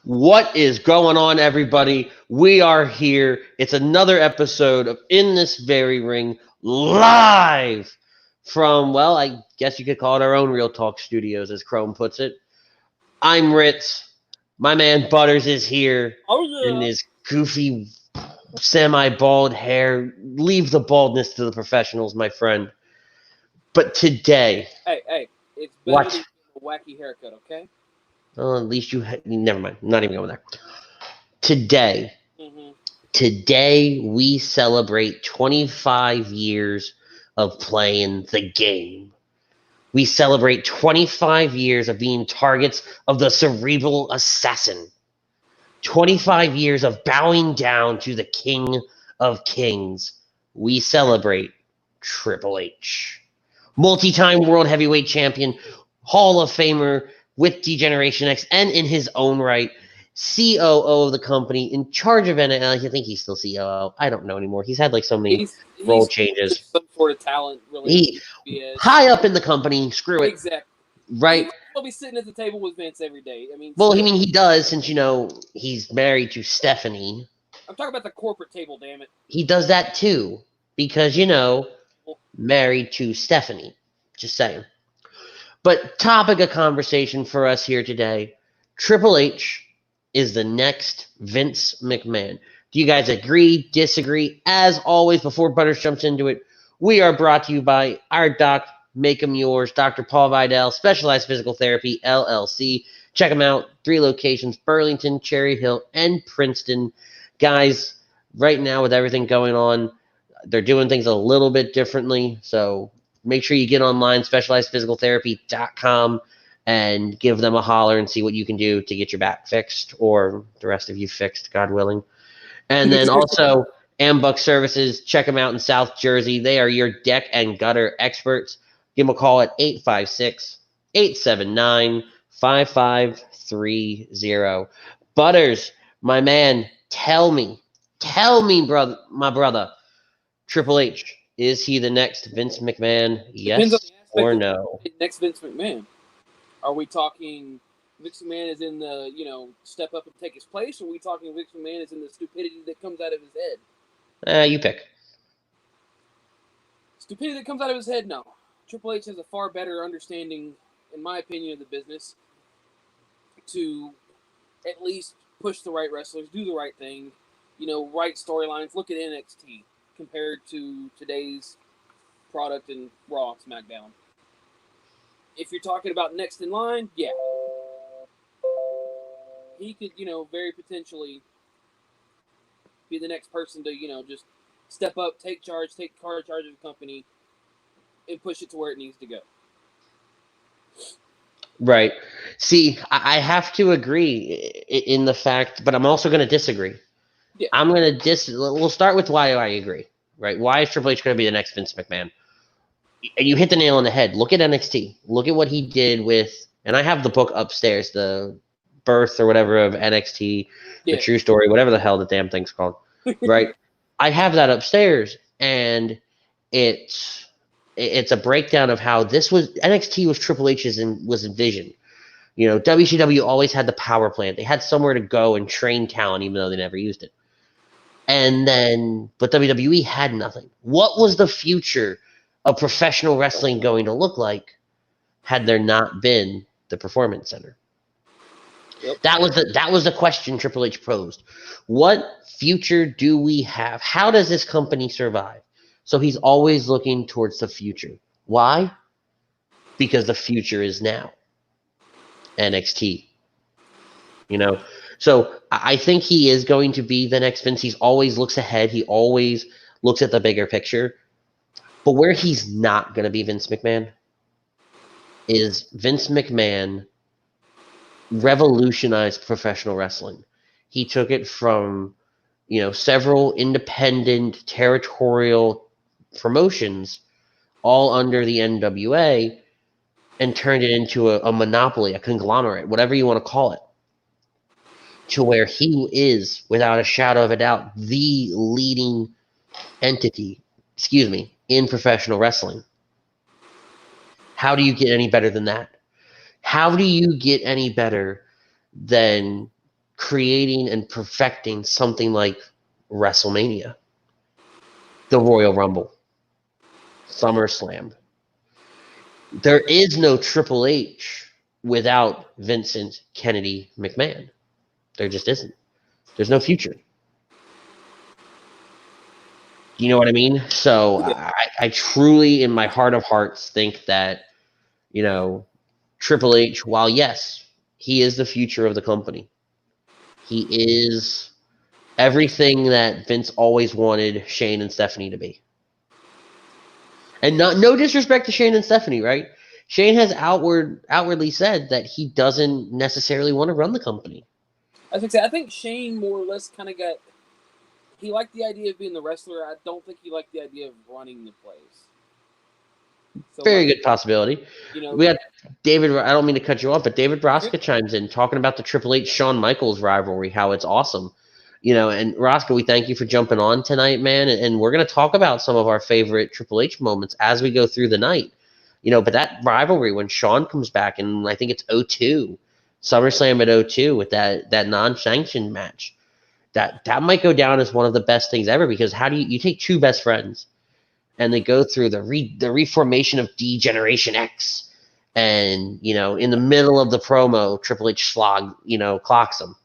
What is going on, everybody? We are here. It's another episode of In This Very Ring, live from, well, I guess you could call it our own Real Talk Studios, as Chrome puts it. I'm Ritz. My man Butters is here. Oh, yeah. In his goofy, semi-bald hair. Leave the baldness to the professionals, my friend. But today... Hey, it's better than a wacky haircut, okay? Well, at least never mind. I'm not even going there. Today, we celebrate 25 years of playing the game. We celebrate 25 years of being targets of the Cerebral Assassin. 25 years of bowing down to the King of Kings. We celebrate Triple H. Multi-time World Heavyweight Champion, Hall of Famer with Degeneration X, and in his own right, COO of the company, in charge of NXT. I think he's still COO. I don't know anymore. He's had like so many role changes. Some sort of talent, really. High up in the company. Screw it. Exactly. Right. He'll be sitting at the table with Vince every day. I mean, he does, since he's married to Stephanie. I'm talking about the corporate table. Damn it. He does that too, because married to Stephanie. Just saying. But topic of conversation for us here today, Triple H is the next Vince McMahon. Do you guys agree, disagree? As always, before Butters jumps into it, we are brought to you by our doc, Make 'em Yours, Dr. Paul Vidal, Specialized Physical Therapy, LLC. Check them out. 3 locations, Burlington, Cherry Hill, and Princeton. Guys, right now with everything going on, they're doing things a little bit differently, so make sure you get online, specializedphysicaltherapy.com, and give them a holler and see what you can do to get your back fixed, or the rest of you fixed, God willing. And then also, Ambuck Services, check them out in South Jersey. They are your deck and gutter experts. Give them a call at 856-879-5530. Butters, my man, tell me, brother, my brother, Triple H, is he the next Vince McMahon? Yes or no? Next Vince McMahon. Are we talking Vince McMahon is in the, step up and take his place? Or are we talking Vince McMahon is in the stupidity that comes out of his head? You pick. Stupidity that comes out of his head? No. Triple H has a far better understanding, in my opinion, of the business to at least push the right wrestlers, do the right thing, right storylines. Look at NXT compared to today's product in Raw and Smackdown. If you're talking about next in line, yeah. He could, very potentially be the next person to, just step up, take charge of the company, and push it to where it needs to go. Right. See, I have to agree in the fact, but I'm also going to disagree. Yeah. I'm going to we'll start with why I agree, right? Why is Triple H going to be the next Vince McMahon? And you hit the nail on the head. Look at NXT. Look at what he did with, and I have the book upstairs, the birth or whatever of NXT, the true story, whatever the hell the damn thing's called, right? I have that upstairs, and it's a breakdown of how NXT was Triple H's was envisioned. WCW always had the power plant. They had somewhere to go and train talent, even though they never used it. But WWE had nothing. What was the future of professional wrestling going to look like had there not been the Performance Center? Yep. That was the question Triple H posed. What future do we have? How does this company survive? So he's always looking towards the future. Why? Because the future is now. NXT. So I think he is going to be the next Vince. He always looks ahead. He always looks at the bigger picture. But where he's not going to be Vince McMahon is Vince McMahon revolutionized professional wrestling. He took it from, several independent territorial promotions all under the NWA and turned it into a monopoly, a conglomerate, whatever you want to call it, to where he is, without a shadow of a doubt, the leading entity, in professional wrestling. How do you get any better than that? How do you get any better than creating and perfecting something like WrestleMania, the Royal Rumble, SummerSlam. There is no Triple H without Vincent Kennedy McMahon. There just isn't. There's no future. You know what I mean? So I truly, in my heart of hearts, think that, Triple H, while yes, he is the future of the company, he is everything that Vince always wanted Shane and Stephanie to be. And no disrespect to Shane and Stephanie, right? Shane has outwardly said that he doesn't necessarily want to run the company. I think Shane more or less kind of he liked the idea of being the wrestler. I don't think he liked the idea of running the place. So Very good possibility. We got David. I don't mean to cut you off, but David Broska chimes in talking about the Triple H Shawn Michaels rivalry, how it's awesome. And Roscoe, we thank you for jumping on tonight, man. And we're going to talk about some of our favorite Triple H moments as we go through the night. But that rivalry when Shawn comes back, and I think it's 02, SummerSlam at 02 with that non-sanctioned match, that might go down as one of the best things ever, because how do you take two best friends and they go through the reformation of D-Generation X, and in the middle of the promo, Triple H clocks them,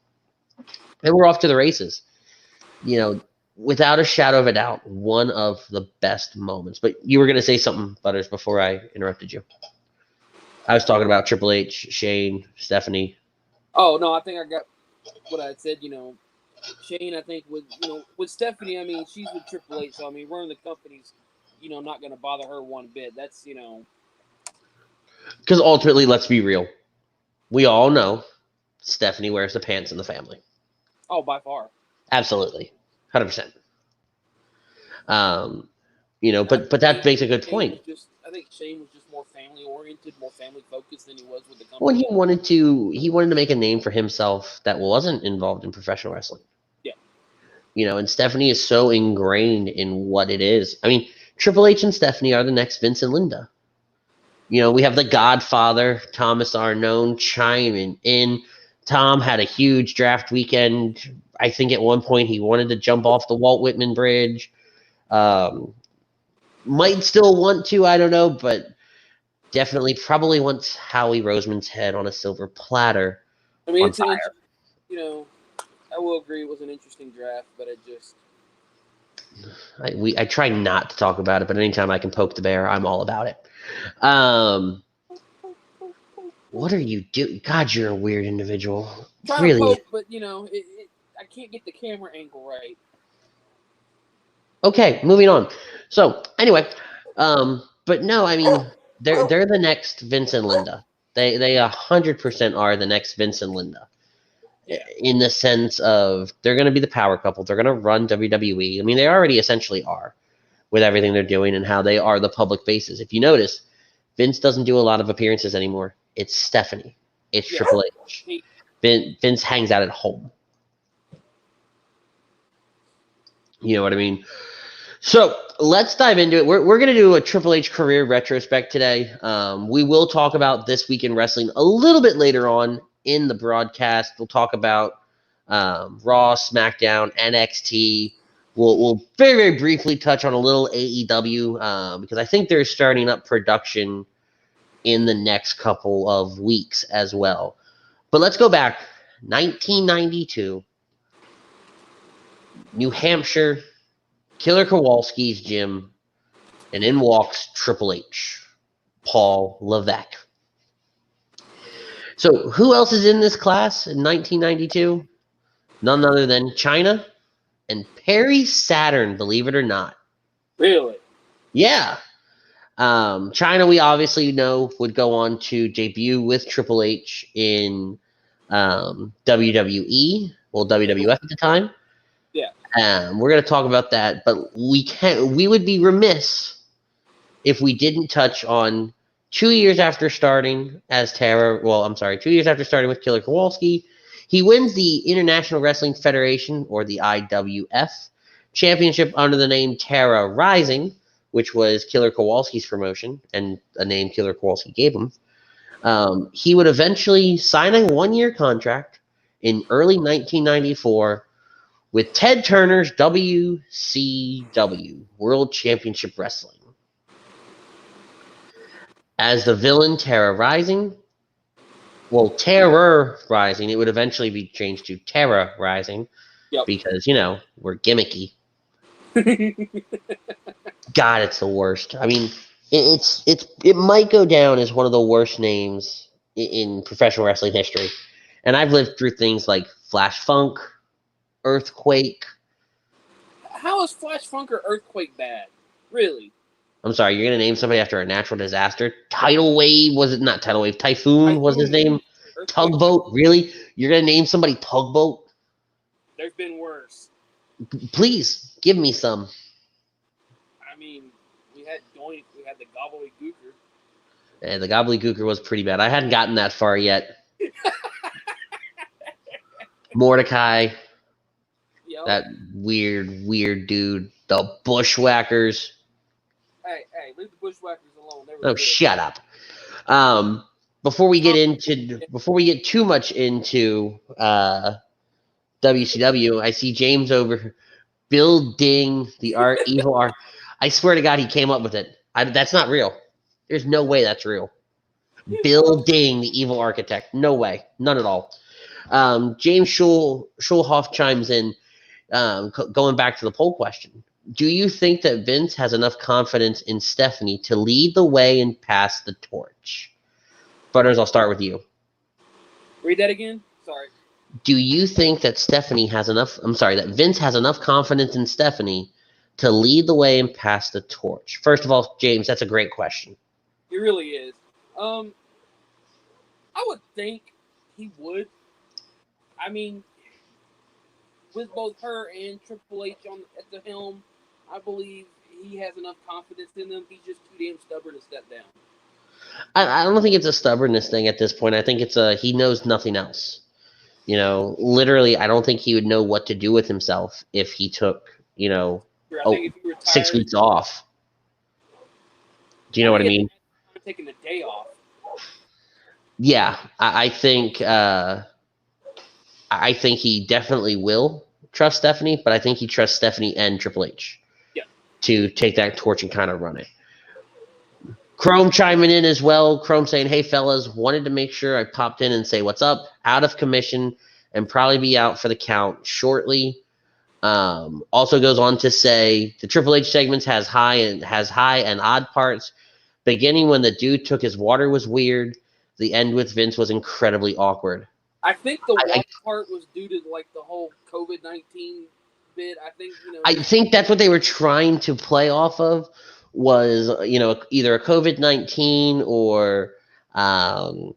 and we're off to the races. Without a shadow of a doubt, one of the best moments. But you were going to say something, Butters, before I interrupted you. I was talking about Triple H, Shane, Stephanie. Oh, no, I think I got what I said. Shane, I think, with Stephanie, I mean, she's with Triple H, so, I mean, running the company's, not going to bother her one bit. That's, Because ultimately, let's be real. We all know Stephanie wears the pants in the family. Oh, by far. Absolutely. 100%. But that makes a good point. I think Shane was just more family oriented, more family focused than he was with the company. Well, he wanted to make a name for himself that wasn't involved in professional wrestling. Yeah. And Stephanie is so ingrained in what it is. I mean, Triple H and Stephanie are the next Vince and Linda. We have the Godfather, Thomas Arnone, chiming in. Tom had a huge draft weekend. I think at one point he wanted to jump off the Walt Whitman Bridge. Might still want to, I don't know, but definitely probably wants Howie Roseman's head on a silver platter. I mean, I will agree it was an interesting draft, but it just... I try not to talk about it, but anytime I can poke the bear, I'm all about it. What are you doing? God, you're a weird individual. Trying to poke, but I can't get the camera angle right. Okay, moving on. So anyway, but no, I mean they're the next Vince and Linda. They 100% are the next Vince and Linda. In the sense of they're going to be the power couple. They're going to run WWE. I mean, they already essentially are with everything they're doing and how they are the public faces. If you notice, Vince doesn't do a lot of appearances anymore. It's Stephanie. It's Triple H. Vince hangs out at home. You know what I mean? So let's dive into it. We're going to do a Triple H career retrospect today. We will talk about This Week in Wrestling a little bit later on in the broadcast. We'll talk about Raw, SmackDown, NXT. We'll very, very briefly touch on a little AEW because I think they're starting up production in the next couple of weeks as well. But let's go back. 1992, New Hampshire, Killer Kowalski's gym, and in walks Triple H, Paul Levesque. So who else is in this class in 1992? None other than Chyna and Perry Saturn, believe it or not. Really? Yeah. Chyna, we obviously know, would go on to debut with Triple H in WWE, well, WWF at the time. Yeah. We're going to talk about that, but we would be remiss if we didn't touch on 2 years after starting as 2 years after starting with Killer Kowalski, he wins the International Wrestling Federation, or the IWF, championship under the name Terra Rising, which was Killer Kowalski's promotion, and a name Killer Kowalski gave him. He would eventually sign a 1-year contract in early 1994 with Ted Turner's WCW, World Championship Wrestling. As the villain Terror Rising, Terror Rising, it would eventually be changed to Terror Rising because, we're gimmicky. God, it's the worst. I mean, it might go down as one of the worst names in professional wrestling history. And I've lived through things like Flash Funk, Earthquake. How is Flash Funk or Earthquake bad? Really? I'm sorry, you're going to name somebody after a natural disaster? Tidal Wave, was it not Tidal Wave? Typhoon was his name? Earthquake. Tugboat, really? You're going to name somebody Tugboat? There's been worse. Please, give me some. I mean, we had Doink, we had the Gobbledygooker. Yeah, the Gobbledygooker was pretty bad. I hadn't gotten that far yet. Mordecai. Yep. That weird dude. The Bushwhackers. Hey, leave the Bushwhackers alone. Oh, shut up. Before we get too much into WCW, I see James over building the evil art. I swear to God, he came up with it. That's not real. There's no way that's real. Building the evil architect. No way. None at all. James Schulhoff chimes in, going back to the poll question. Do you think that Vince has enough confidence in Stephanie to lead the way and pass the torch? Butters, I'll start with you. Read that again? Sorry. Do you think that that Vince has enough confidence in Stephanie to lead the way and pass the torch? First of all, James, that's a great question. It really is. I would think he would. I mean, with both her and Triple H at the helm, I believe he has enough confidence in them. He's just too damn stubborn to step down. I don't think it's a stubbornness thing at this point. I think it's he knows nothing else. Literally, I don't think he would know what to do with himself if he took, If he retired, 6 weeks off. Do you know what I mean? Taking a day off. Yeah, I think he definitely will trust Stephanie, but I think he trusts Stephanie and Triple H to take that torch and kind of run it. Chrome chiming in as well. Chrome saying, hey, fellas, wanted to make sure I popped in and say what's up. Out of commission and probably be out for the count shortly. Also goes on to say the Triple H segments has high and odd parts. Beginning when the dude took his water was weird. The end with Vince was incredibly awkward. I think the water part was due to like the whole COVID-19 bit. I think that's what they were trying to play off of. Was either a COVID-19 or no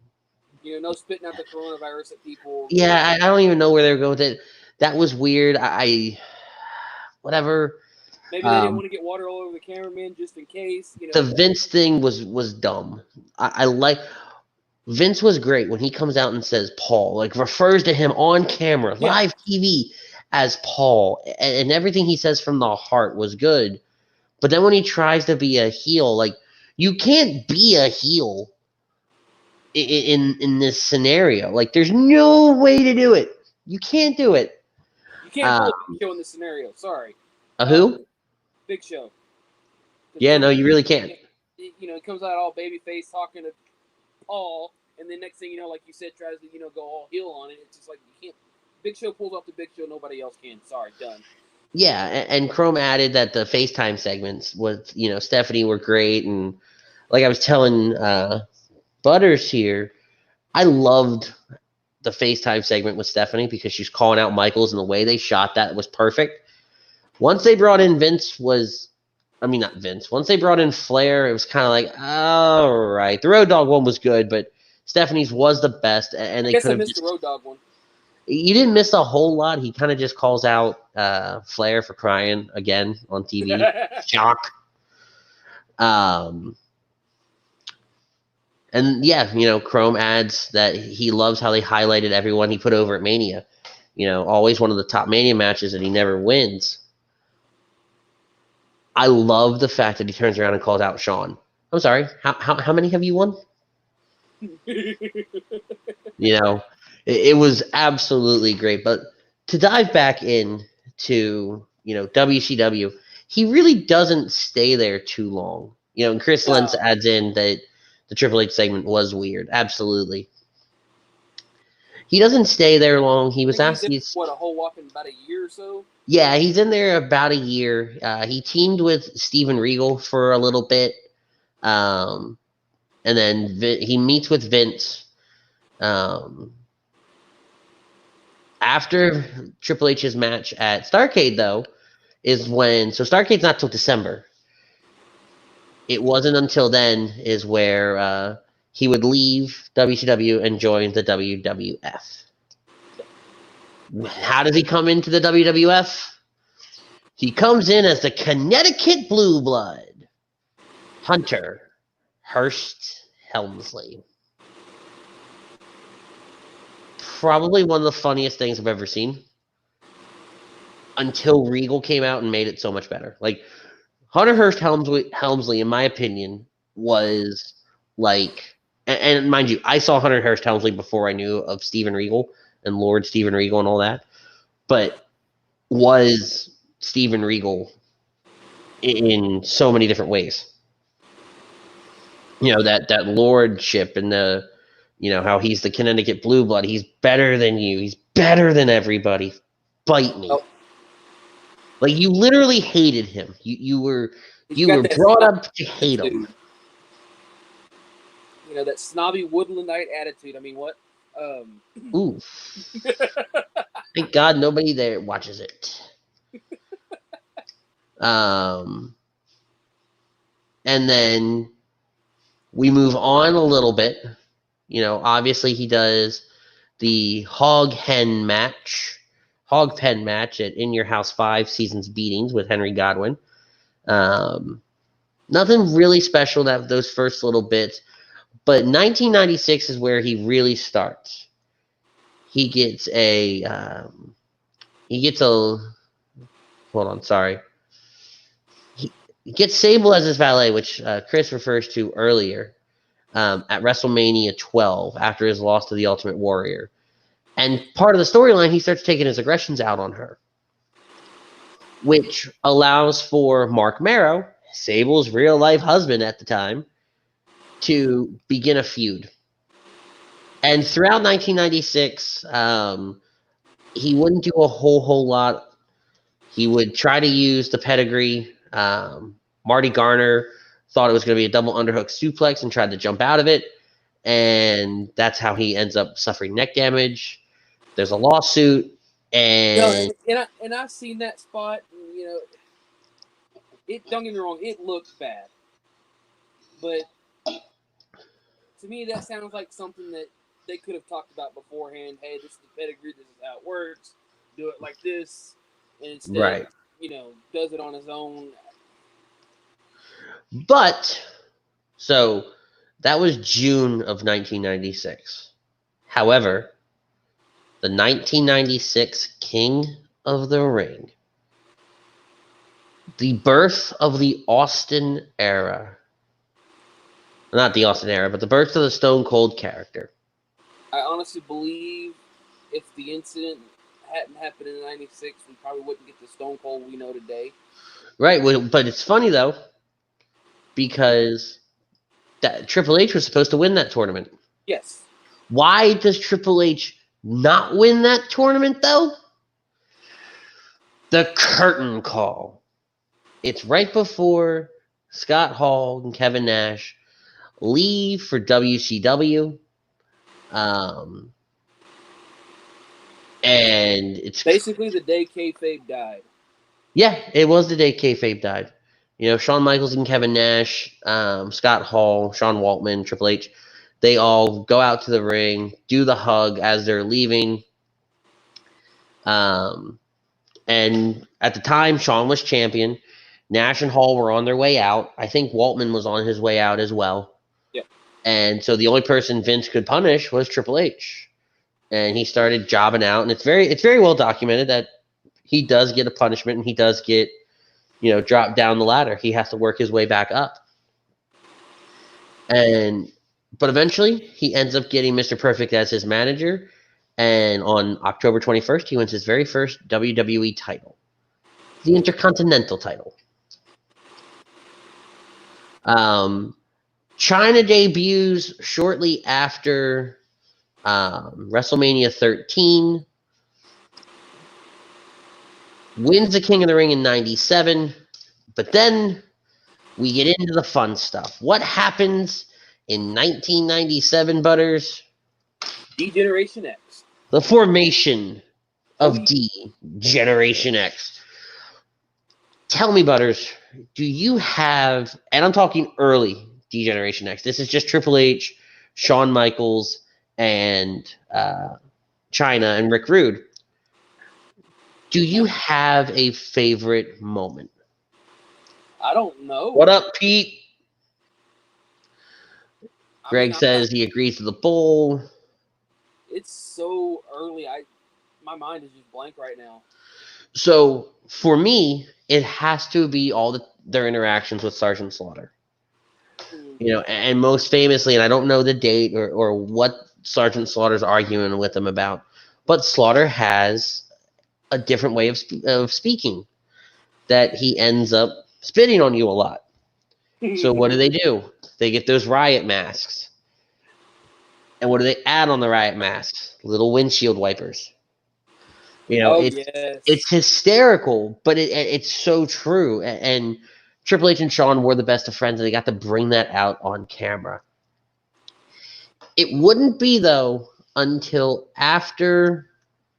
spitting out the coronavirus at people. Yeah, I don't even know where they were going with it. That was weird. Whatever. Maybe they didn't want to get water all over the cameraman just in case. The Vince thing was dumb. I like Vince was great when he comes out and says Paul, like refers to him on camera, live TV as Paul, and everything he says from the heart was good. But then when he tries to be a heel, like you can't be a heel in this scenario. Like there's no way to do it. You can't do it. You can't pull a Big Show in this scenario. Sorry. A who? Big Show. Yeah, no, you really can't. It comes out all babyface talking to Paul, and then next thing you know, like you said, tries to go all heel on it. It's just like you can't. Big Show pulls off the Big Show. Nobody else can. Sorry, done. Yeah, and Chrome added that the FaceTime segments with Stephanie were great, and like I was telling Butters here, I loved the FaceTime segment with Stephanie because she's calling out Michaels, and the way they shot that was perfect. Once they brought in Once they brought in Flair, it was kind of like, all right. The Road Dogg one was good, but Stephanie's was the best, and they could have missed the Road Dogg one. You didn't miss a whole lot. He kind of just calls out Flair for crying again on TV. Shock. And yeah, Chrome adds that he loves how they highlighted everyone he put over at Mania. Always one of the top Mania matches, and he never wins. I love the fact that he turns around and calls out Shawn. I'm sorry, how many have you won? It was absolutely great. But to dive back in to, WCW, he really doesn't stay there too long. And Chris No. Lentz adds in that the Triple H segment was weird. Absolutely. He doesn't stay there long. He was asked. He's what, a whole whopping about a year or so? Yeah, he's in there about a year. He teamed with Steven Regal for a little bit. And then he meets with Vince. After Triple H's match at Starrcade, though, is when... So Starrcade's not till December. It wasn't until then is where he would leave WCW and join the WWF. How does he come into the WWF? He comes in as the Connecticut Blue Blood, Hunter Hearst Helmsley. Probably one of the funniest things I've ever seen. Until Regal came out and made it so much better. Like, Hunter Hearst Helmsley, in my opinion, was like... And mind you, I saw Hunter Hearst Helmsley before I knew of Steven Regal and Lord Steven Regal and all that. But was Steven Regal in so many different ways. That lordship and the... how he's the Connecticut Blue Blood. He's better than you. He's better than everybody. Fight me. Oh. Like, you literally hated him. You were brought up to hate him. That snobby Woodlandite attitude. I mean, what? Ooh. Thank God nobody there watches it. And then we move on a little bit. Obviously he does the hog pen match at In Your House 5 Seasons Beatings with Henry Godwin. Nothing really special those first little bits, but 1996 is where he really starts. He gets he gets Sable as his valet, which Chris refers to earlier. At WrestleMania 12 after his loss to the Ultimate Warrior. And part of the storyline, he starts taking his aggressions out on her, which allows for Mark Marrow, Sable's real-life husband at the time, to begin a feud. And throughout 1996, he wouldn't do a whole lot. He would try to use the pedigree. Marty Garner thought it was going to be a double underhook suplex and tried to jump out of it. And that's how he ends up suffering neck damage. There's a lawsuit. And I've seen that spot. And, don't get me wrong, it looked bad. But to me, that sounds like something that they could have talked about beforehand. Hey, this is the pedigree. This is how it works. Do it like this. And instead, right. Does it on his own. But, so, that was June of 1996. However, the 1996 King of the Ring, the birth of the Austin era, not the Austin era, but the birth of the Stone Cold character. I honestly believe if the incident hadn't happened in 96, we probably wouldn't get the Stone Cold we know today. Right, but it's funny, though, because that Triple H was supposed to win that tournament. Yes. Why does Triple H not win that tournament, though? The curtain call. It's right before Scott Hall and Kevin Nash leave for WCW. And it's basically the day kayfabe died. Yeah, it was the day kayfabe died. Shawn Michaels and Kevin Nash, Scott Hall, Sean Waltman, Triple H, they all go out to the ring, do the hug as they're leaving. And at the time, Shawn was champion. Nash and Hall were on their way out. I think Waltman was on his way out as well. Yep. And so the only person Vince could punish was Triple H. And he started jobbing out. And it's very well documented that he does get a punishment and he does get drop down the ladder. He has to work his way back up. But eventually, he ends up getting Mr. Perfect as his manager, And on October 21st, he wins his very first WWE title, the Intercontinental title. China debuts shortly after WrestleMania 13. Wins the King of the Ring in 97. But then we get into the fun stuff. What happens in 1997, Butters? D-Generation X. The formation of D-Generation X. Tell me, Butters, do you have, and I'm talking early D-Generation X. This is just Triple H, Shawn Michaels, and Chyna and Rick Rude. Do you have a favorite moment? I don't know. What up, Pete? Greg says he agrees to the bowl. It's so early. My mind is just blank right now. So for me, it has to be all their interactions with Sgt. Slaughter. You know, and most famously, and I don't know the date or what Sgt. Slaughter's arguing with him about, but Slaughter has a different way of speaking that he ends up spitting on you a lot. So what do? They get those riot masks. And what do they add on the riot masks? Little windshield wipers. You know, it's hysterical, but it's so true. And Triple H and Shawn were the best of friends, and they got to bring that out on camera. It wouldn't be, though, until after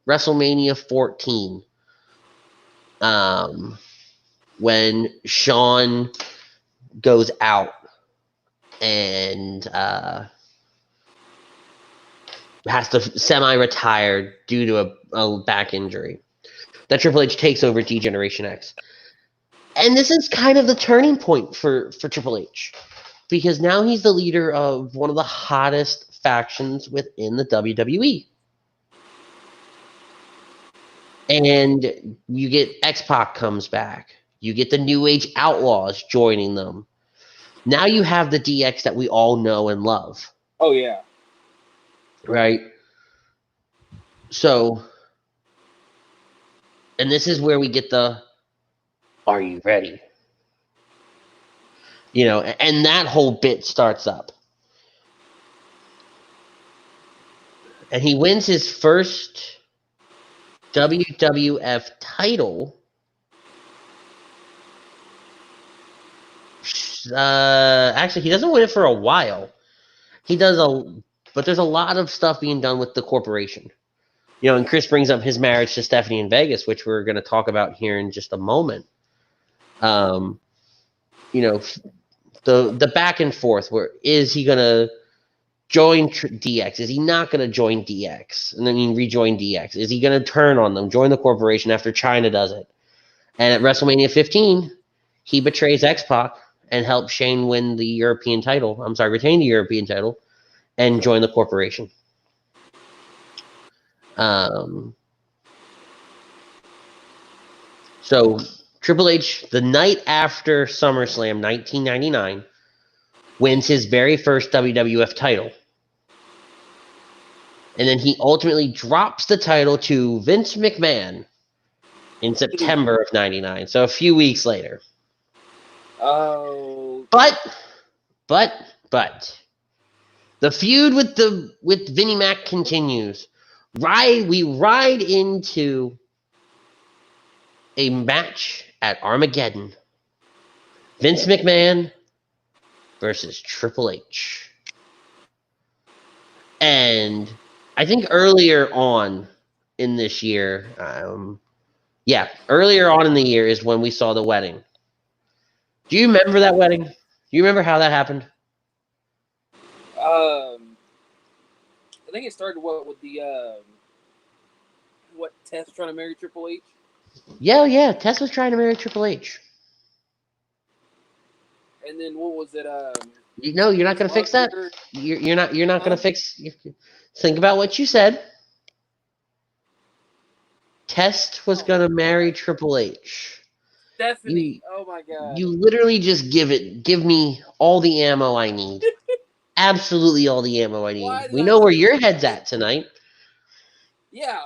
WrestleMania 14, when Shawn goes out and has to semi-retire due to a back injury, that Triple H takes over D-Generation X. And this is kind of the turning point for Triple H, because now he's the leader of one of the hottest factions within the WWE. And you get X-Pac comes back. You get the New Age Outlaws joining them. Now you have the DX that we all know and love. Oh, yeah. Right? So, and this is where we get the, are you ready? You know, and that whole bit starts up. And he wins his first WWF title. Actually, he doesn't win it for a while. He does but there's a lot of stuff being done with the corporation. You know, and Chris brings up his marriage to Stephanie in Vegas, which we're going to talk about here in just a moment. You know, the back and forth, where is he going to join DX? Is he not going to join DX? And then rejoin DX? Is he going to turn on them, join the corporation after Chyna does it? And at WrestleMania 15, he betrays X-Pac and helps Shane win the European title. Retain the European title and join the corporation. So Triple H, the night after SummerSlam 1999, wins his very first WWF title. And then he ultimately drops the title to Vince McMahon in September of 99. So a few weeks later. Oh. But the feud with Vinnie Mac continues. We ride into a match at Armageddon. Vince McMahon versus Triple H. And I think earlier on in this year, earlier on in the year is when we saw the wedding. Do you remember that wedding? Do you remember how that happened? I think it started with the Tess trying to marry Triple H. Yeah. Tess was trying to marry Triple H. And then what was it? No, you're not going to fix that. You're not going to fix. Think about what you said. Tess was going to marry Triple H. Stephanie. Oh my God. You literally just give me all the ammo I need. Absolutely all the ammo I need. We know where your head's at tonight. Yeah,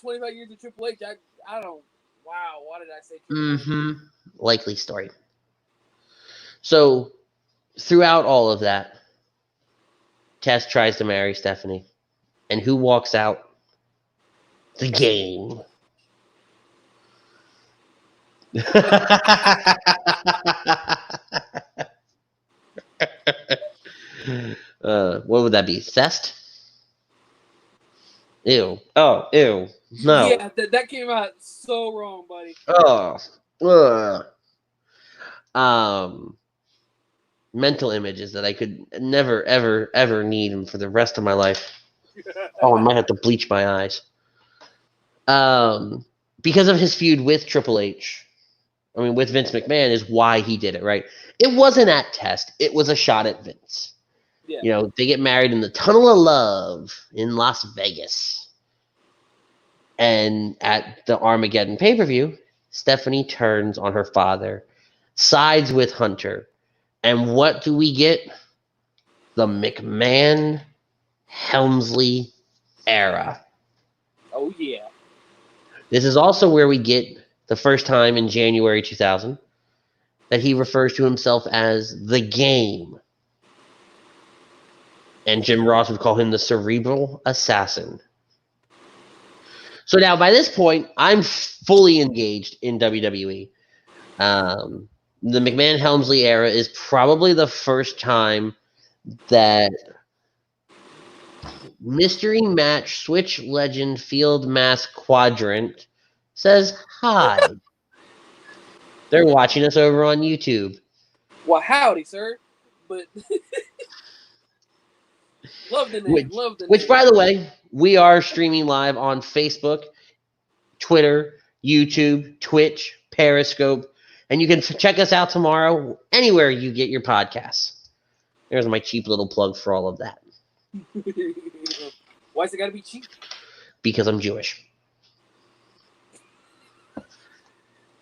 25 years of Triple H. I don't. Wow, why did I say Triple H? Mm-hmm. Likely story. So, throughout all of that, Tess tries to marry Stephanie. And who walks out? The Game. What would that be? Cest? Ew. Oh, ew. No. Yeah, that came out so wrong, buddy. Oh. Ugh. Um, mental images that I could never, ever, ever need for the rest of my life. Oh, I might have to bleach my eyes. Because of his feud with Triple H, with Vince McMahon, is why he did it, right? It wasn't at Test. It was a shot at Vince. Yeah. They get married in the Tunnel of Love in Las Vegas. And at the Armageddon pay-per-view, Stephanie turns on her father, sides with Hunter. And what do we get? The McMahon Helmsley era. Oh, yeah. This is also where we get the first time in January 2000 that he refers to himself as the Game. And Jim Ross would call him the Cerebral Assassin. So now, by this point, I'm fully engaged in WWE. The McMahon-Helmsley era is probably the first time that Mystery Match Switch Legend Field Mass Quadrant says hi. They're watching us over on YouTube. Well, howdy, sir. But love the name. Which, by the way, we are streaming live on Facebook, Twitter, YouTube, Twitch, Periscope, and you can check us out tomorrow anywhere you get your podcasts. There's my cheap little plug for all of that. Why's it got to be cheap? Because I'm Jewish.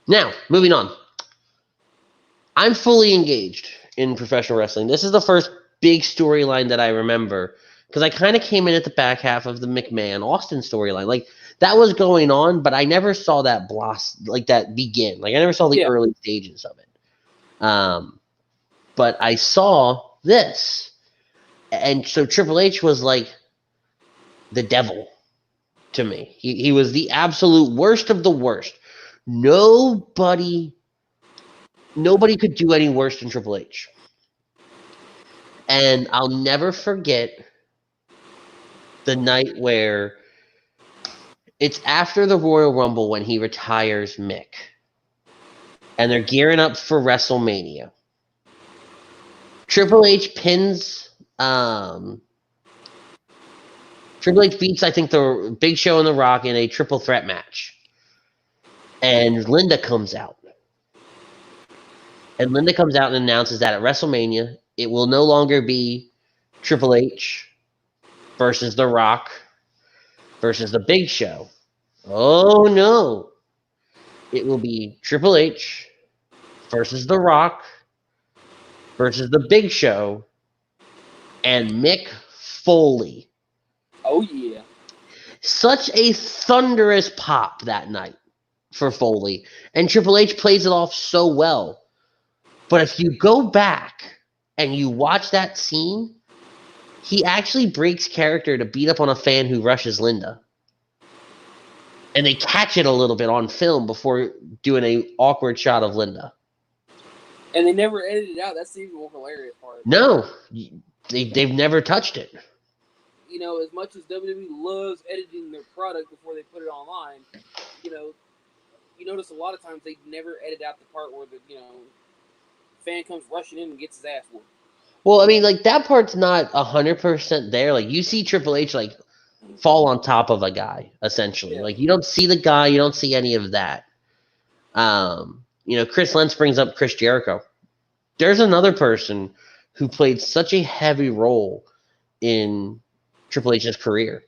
Now, moving on. I'm fully engaged in professional wrestling. This is the first big storyline that I remember because I kind of came in at the back half of the McMahon Austin storyline. Like, that was going on, but I never saw that that begin. Like, I never saw the early stages of it. But I saw this. And so Triple H was like the devil to me. He was the absolute worst of the worst. Nobody could do any worse than Triple H. And I'll never forget the night where it's after the Royal Rumble when he retires Mick. And they're gearing up for WrestleMania. Triple H pins... Triple H beats, I think, the Big Show and The Rock in a triple threat match. And Linda comes out. And Linda comes out and announces that at WrestleMania, it will no longer be Triple H versus The Rock versus the Big Show. Oh, no. It will be Triple H versus The Rock versus the Big Show and Mick Foley. Oh, yeah. Such a thunderous pop that night for Foley. And Triple H plays it off so well. But if you go back and you watch that scene, he actually breaks character to beat up on a fan who rushes Linda. And they catch it a little bit on film before doing an awkward shot of Linda. And they never edited it out. That's the even more hilarious part. No, they've never touched it. As much as WWE loves editing their product before they put it online, you notice a lot of times they never edit out the part where the, fan comes rushing in and gets his ass whooped. Well, that part's not 100% there. Like, you see Triple H, fall on top of a guy, essentially. Yeah. Like, you don't see the guy, you don't see any of that. Chris Lentz brings up Chris Jericho. There's another person who played such a heavy role in Triple H's career.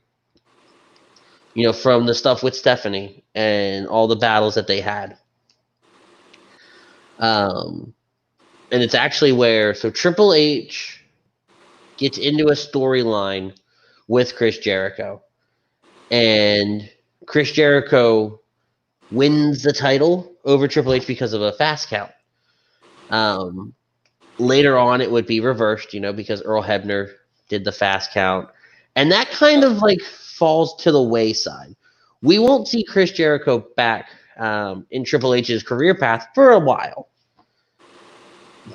From the stuff with Stephanie and all the battles that they had. And it's actually where, Triple H gets into a storyline with Chris Jericho. and Chris Jericho wins the title over Triple H because of a fast count. Later on, it would be reversed, because Earl Hebner did the fast count, and that kind of like falls to the wayside. We won't see Chris Jericho back in Triple H's career path for a while.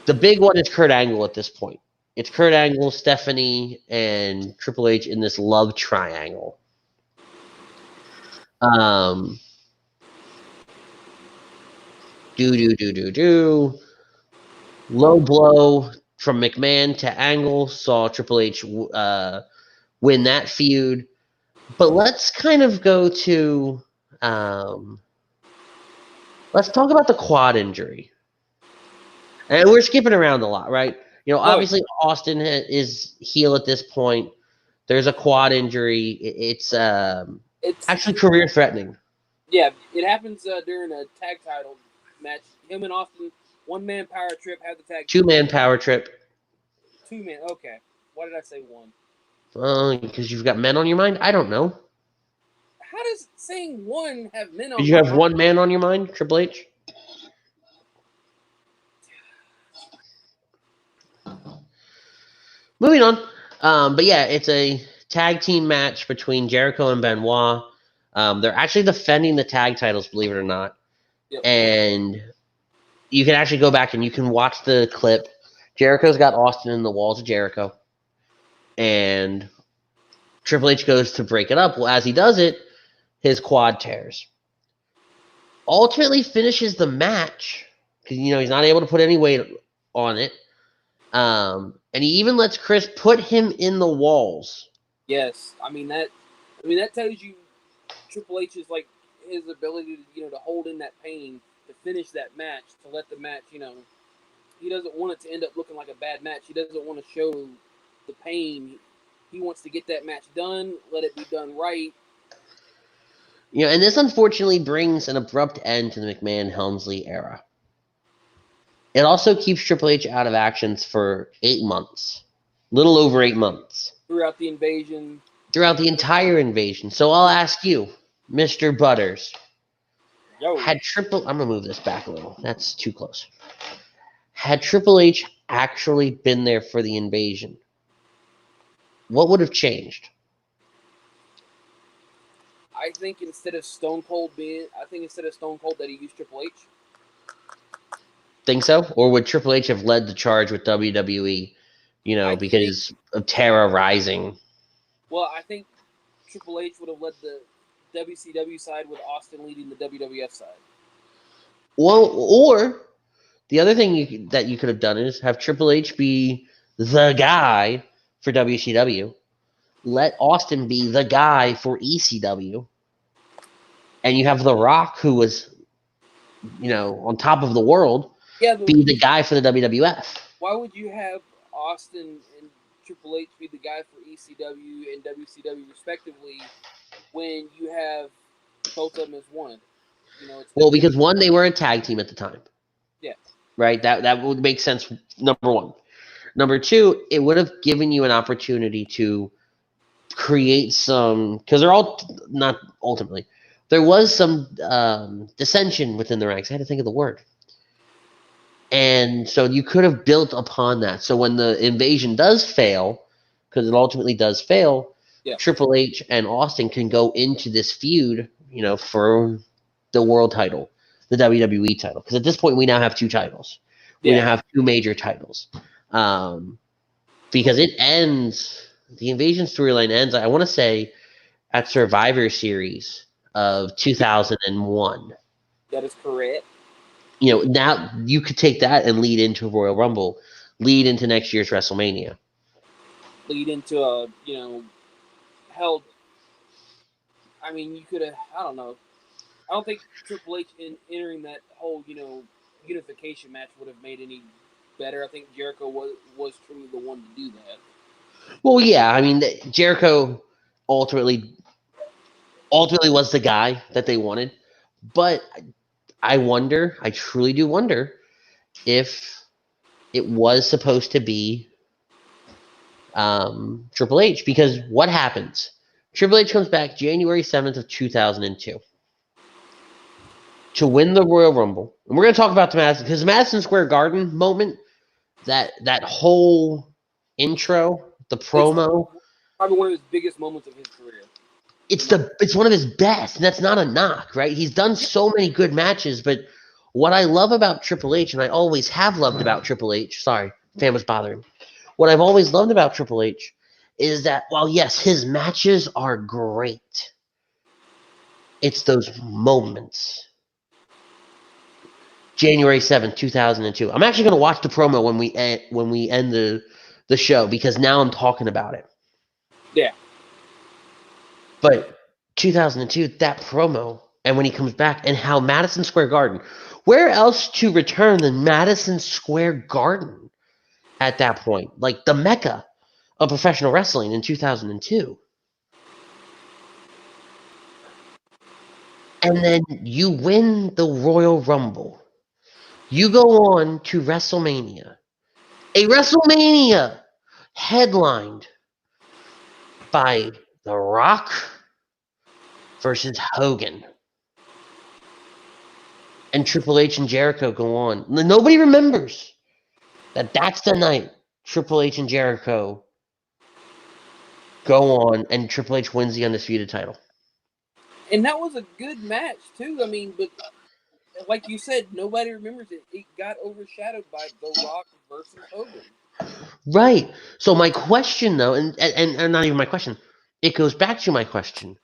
The big one is Kurt Angle at this point. It's Kurt Angle, Stephanie, and Triple H in this love triangle. Low blow from McMahon to Angle saw Triple H win that feud. But let's kind of go to let's talk about the quad injury. And we're skipping around a lot, right? Obviously Austin is heel at this point. There's a quad injury. It's actually career threatening. Yeah, it happens during a tag title match. Him and Austin, one-man power trip, have the tag. Two-man power trip. Two-man, okay. Why did I say one? Because you've got men on your mind? I don't know. How does saying one have men on Did you have one man on your mind, Triple H? Moving on. But yeah, it's a tag team match between Jericho and Benoit. They're actually defending the tag titles, believe it or not. Yep. And you can actually go back and you can watch the clip. Jericho's got Austin in the walls of Jericho. And Triple H goes to break it up. Well, as he does it, his quad tears. Ultimately finishes the match because, he's not able to put any weight on it. And he even lets Chris put him in the walls. Yes. That tells you Triple H is like his ability to, to hold in that pain, to finish that match, to let the match, he doesn't want it to end up looking like a bad match. He doesn't want to show the pain. He wants to get that match done, let it be done right. And this unfortunately brings an abrupt end to the McMahon-Helmsley era. It also keeps Triple H out of actions for 8 months. Little over 8 months. Throughout the invasion. Throughout the entire invasion. So I'll ask you, Mr. Butters. Yo. I'm going to move this back a little. That's too close. Had Triple H actually been there for the invasion, what would have changed? I think instead of Stone Cold that he used Triple H. Think so? Or would Triple H have led the charge with WWE, because of Terra Rising? Well, I think Triple H would have led the WCW side with Austin leading the WWF side. Well, or the other thing that you could have done is have Triple H be the guy for WCW. Let Austin be the guy for ECW. And you have The Rock, who was, on top of the world, be the guy for the WWF. Why would you have Austin and Triple H be the guy for ECW and WCW respectively when you have both of them as one? Because one, they were a tag team at the time. Yeah. Right? That would make sense, number one. Number two, it would have given you an opportunity to create some, because they're all not ultimately. There was some dissension within the ranks. I had to think of the word. And so you could have built upon that. So when the invasion does fail, because it ultimately does fail, Triple H and Austin can go into this feud, for the world title, the WWE title. Because at this point, we now have 2 titles. We now have 2 major titles. Because it ends, the invasion storyline ends, I want to say, at Survivor Series of 2001. That is correct. Now you could take that and lead into Royal Rumble, lead into next year's WrestleMania. Lead into held. You could have, I don't know. I don't think Triple H in entering that whole, unification match would have made any better. I think Jericho was truly the one to do that. Well, yeah, Jericho ultimately was the guy that they wanted, but I truly do wonder if it was supposed to be Triple H, because what happens? Triple H comes back January 7th of 2002 to win the Royal Rumble. And we're going to talk about the Madison Square Garden moment, that whole intro, the promo. Probably one of his biggest moments of his career. It's one of his best, and that's not a knock, right? He's done so many good matches, but what I love about Triple H, and I always have loved about Triple H, sorry, fan was bothering. What I've always loved about Triple H is that while yes, his matches are great, it's those moments. January 7th, 2002. I'm actually going to watch the promo when we end the show, because now I'm talking about it. Yeah. But 2002, that promo, and when he comes back, and how Madison Square Garden, where else to return than Madison Square Garden at that point? Like the mecca of professional wrestling in 2002. And then you win the Royal Rumble. You go on to WrestleMania. A WrestleMania headlined by The Rock versus Hogan. And Triple H and Jericho go on. Nobody remembers that that's the night Triple H and Jericho go on, and Triple H wins the Undisputed title. And that was a good match, too. I mean, but like you said, nobody remembers it. It got overshadowed by The Rock versus Hogan. Right. So my question, though, and not even my question, it goes back to my question.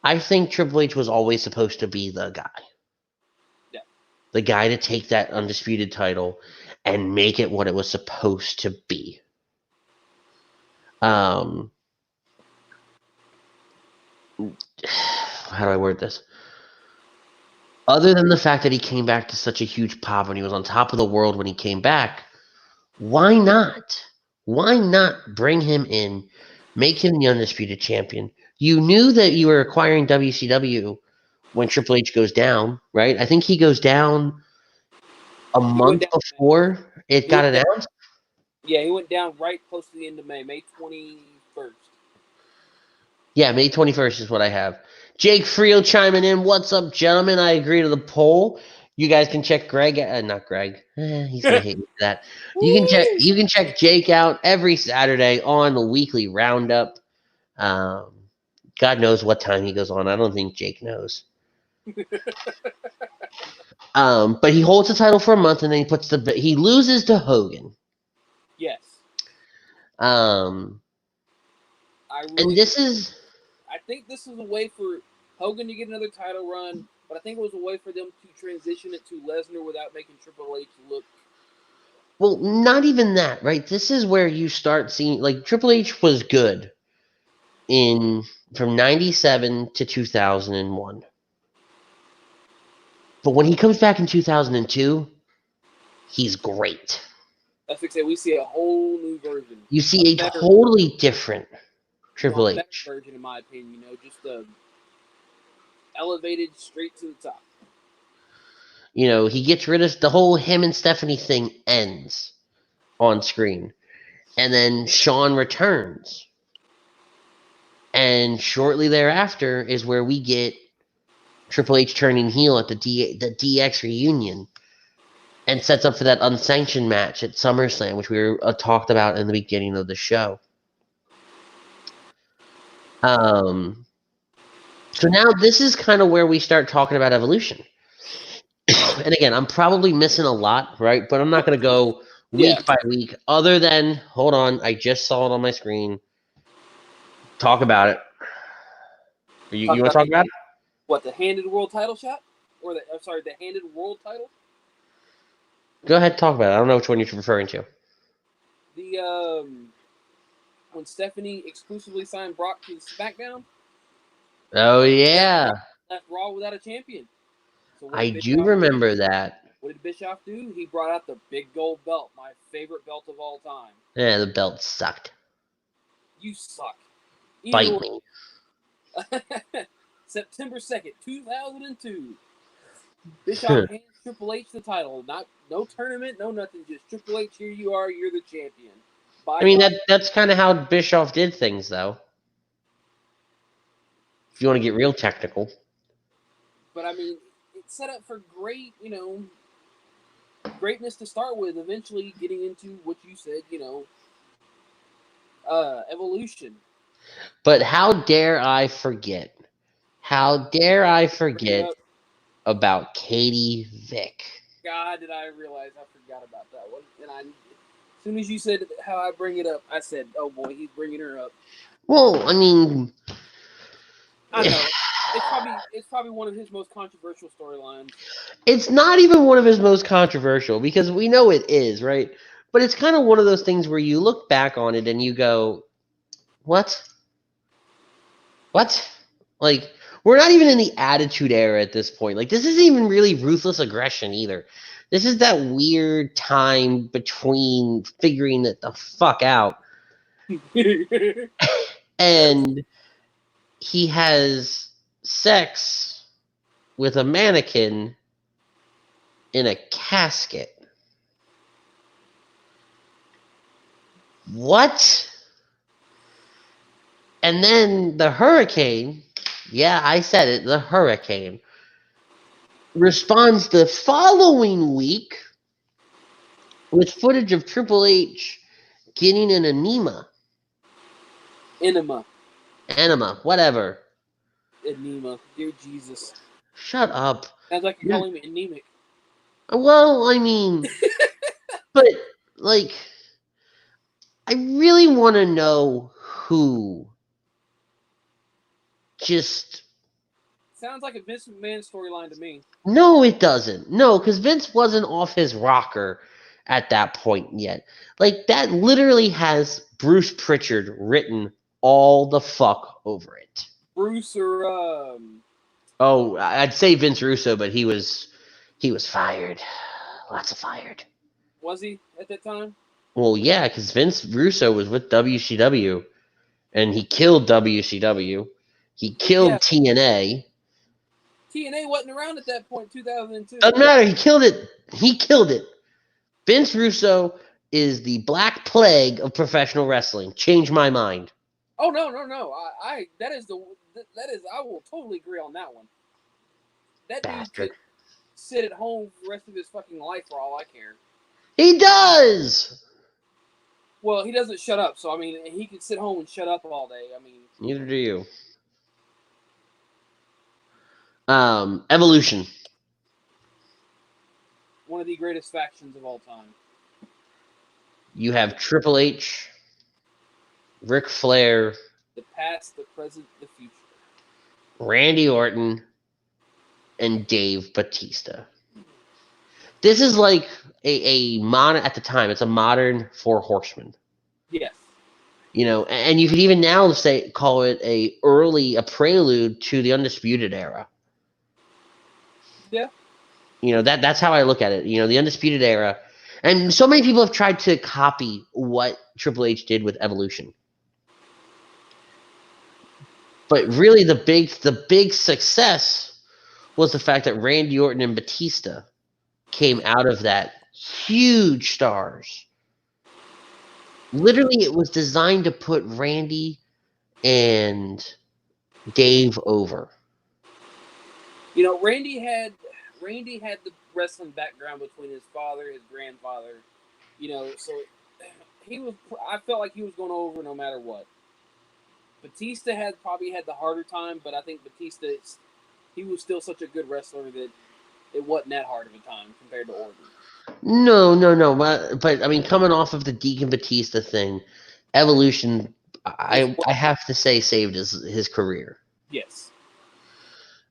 I think Triple H was always supposed to be the guy. Yeah. The guy to take that Undisputed title and make it what it was supposed to be. How do I word this? Other than the fact that he came back to such a huge pop and he was on top of the world when he came back, why not? Why not bring him in, make him the Undisputed Champion? You knew that you were acquiring WCW when Triple H goes down, right? I think he goes down a month before it got announced. Yeah, he went down right close to the end of May 21st. Yeah, May 21st is what I have. Jake Friel chiming in. What's up, gentlemen? I agree to the poll. You guys can check Greg. Not Greg. He's gonna hate me for that. You can check Jake out every Saturday on the weekly roundup. God knows what time he goes on. I don't think Jake knows. But he holds the title for a month, and then he loses to Hogan. Yes. And this is. I think this is a way for Hogan to get another title run, but I think it was a way for them to transition it to Lesnar without making Triple H look. Well, not even that, right? This is where you start seeing, like, Triple H was good from 97 to 2001. But when he comes back in 2002, he's great. That's like I said, we see a whole new version. You see a totally different Triple H. Better version, in my opinion, just elevated straight to the top. He gets rid of the whole him and Stephanie thing ends on screen. And then Shawn returns. And shortly thereafter is where we get Triple H turning heel at the DX reunion, and sets up for that unsanctioned match at SummerSlam, which we were talked about in the beginning of the show. So now this is kind of where we start talking about Evolution. And again, I'm probably missing a lot, right? But I'm not going to go week by week, other than, hold on, I just saw it on my screen. Talk about it. You want to talk about it? What, the handed world title shot? Or the handed world title? Go ahead, talk about it. I don't know which one you're referring to. When Stephanie exclusively signed Brock to SmackDown. Oh, yeah. Left Raw without a champion. So I do remember that. What did Bischoff do? He brought out the big gold belt, my favorite belt of all time. Yeah, the belt sucked. You suck. Bite me. September 2nd, 2002. Bischoff hands Triple H the title. No tournament, no nothing. Just Triple H, here you are. You're the champion. That's kind of how Bischoff did things, though. if you want to get real technical. But I mean, it's set up for great, greatness to start with. Eventually, getting into what you said, evolution. But how dare I forget? How dare I forget Yep. about Katie Vick? God, did I realize I forgot about that one? And as soon as you said how I bring it up, I said, "Oh boy, he's bringing her up." Well, I mean, I know it's probably one of his most controversial storylines. it's not even one of his most controversial because we know it is, right? But it's kind of one of those things where you look back on it and you go, "What? What?" Like, we're not even in the Attitude Era at this point. Like, this isn't even really Ruthless Aggression either. This is that weird time between figuring that the fuck out. And he has sex with a mannequin in a casket. What? And then the Hurricane, yeah, I said it, the Hurricane, responds the following week with footage of Triple H getting an enema. Enema, Whatever. Enema, dear Jesus. Shut up. Sounds like you're calling me anemic. Well, I mean, but, like, I really want to know who just... Sounds like a Vince McMahon storyline to me. No, it doesn't. No, because Vince wasn't off his rocker at that point yet. Like, that literally has Bruce Pritchard written all the fuck over it. Bruce or Oh, I'd say Vince Russo, but he was fired. Lots of fired. Was he at that time? Well, yeah, because Vince Russo was with WCW, and he killed WCW. He killed Yeah. TNA. TNA wasn't around at that point, 2002. Doesn't matter. He killed it. He killed it. Vince Russo is the Black Plague of professional wrestling. Change my mind. Oh no! I will totally agree on that one. That Bastard. dude could sit at home for the rest of his fucking life for all I care. He does. Well, he doesn't shut up, so I mean, he could sit home and shut up all day. I mean, Neither do you. Evolution. one of the greatest factions of all time. You have Triple H, Ric Flair, The past, the present, the future. Randy Orton, and Dave Batista. This is like at the time, it's a modern Four Horsemen. Yes. You know, and you could even now call it a prelude to the Undisputed Era. Yeah. You know, that's how I look at it. You know, the Undisputed Era. And so many people have tried to copy what Triple H did with Evolution. But really the big success was the fact that Randy Orton and Batista came out of that huge stars. Literally, it was designed to put Randy and Dave over. You know, Randy had the wrestling background between his father, his grandfather. You know, so I felt like he was going over no matter what. Batista probably had the harder time, but I think Batista, he was still such a good wrestler that it wasn't that hard of a time compared to Orton. No. But I mean, coming off of the Deacon Batista thing, Evolution, I have to say, saved his career. Yes.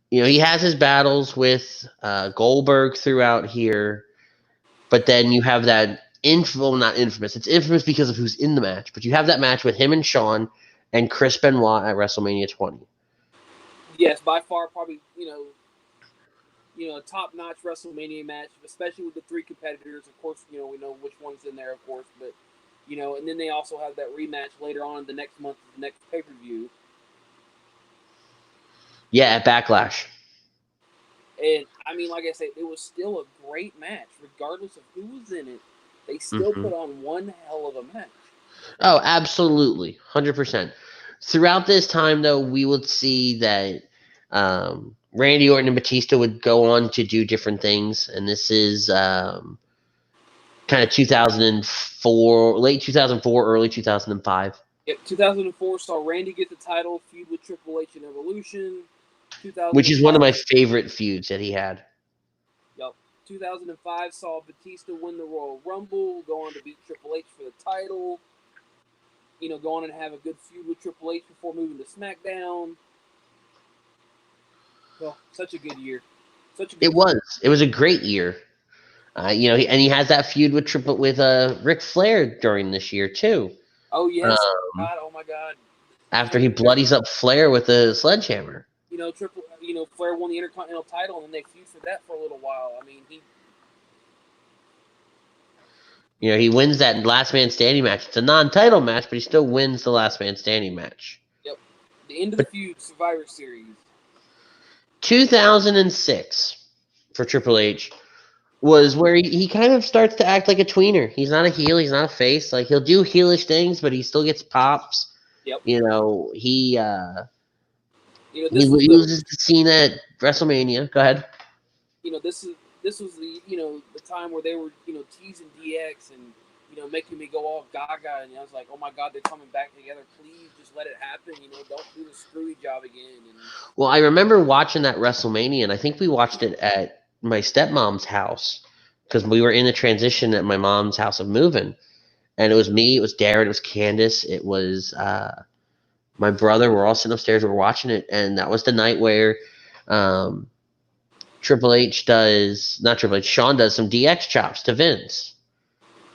You know, he has his battles with Goldberg throughout here, but then you have that not infamous. It's infamous because of who's in the match, but you have that match with him and Shawn and Chris Benoit at WrestleMania 20. Yes, by far, probably a top-notch WrestleMania match, especially with the three competitors. Of course, we know which one's in there, of course, but and then they also have that rematch later on the next month, the next pay-per-view. Yeah, at Backlash. And I mean, like I said, it was still a great match, regardless of who was in it. They still put on one hell of a match. Oh, absolutely, 100%. Throughout this time, though, we would see that Randy Orton and Batista would go on to do different things, and this is kind of 2004, late 2004, early 2005. Yep, 2004 saw Randy get the title, feud with Triple H in Evolution. Which is one of my favorite feuds that he had. Yep. 2005 saw Batista win the Royal Rumble, go on to beat Triple H for the title. Go on and have a good feud with Triple H before moving to SmackDown. Well, such a good year. It was a great year. And he has that feud with Ric Flair during this year too. Oh yes, oh my God! After he bloodies up Flair with a sledgehammer. Flair won the Intercontinental title, and then they feud for that for a little while. I mean, he wins that last man standing match. It's a non-title match, but he still wins the last man standing match. Yep. The end of the feud, Survivor Series. 2006 for Triple H was where he kind of starts to act like a tweener. He's not a heel. He's not a face. Like, he'll do heelish things, but he still gets pops. Yep. He loses the scene at WrestleMania. Go ahead. This was the time where they were teasing DX and making me go all gaga, and I was like, oh my God, they're coming back together. Please just let it happen. Don't do the screwy job again. Well, I remember watching that WrestleMania, and I think we watched it at my stepmom's house because we were in the transition at my mom's house of moving, and it was me, it was Darren, it was Candace, it was my brother. We're all sitting upstairs, we're watching it, and that was the night where Shawn does some DX chops to Vince.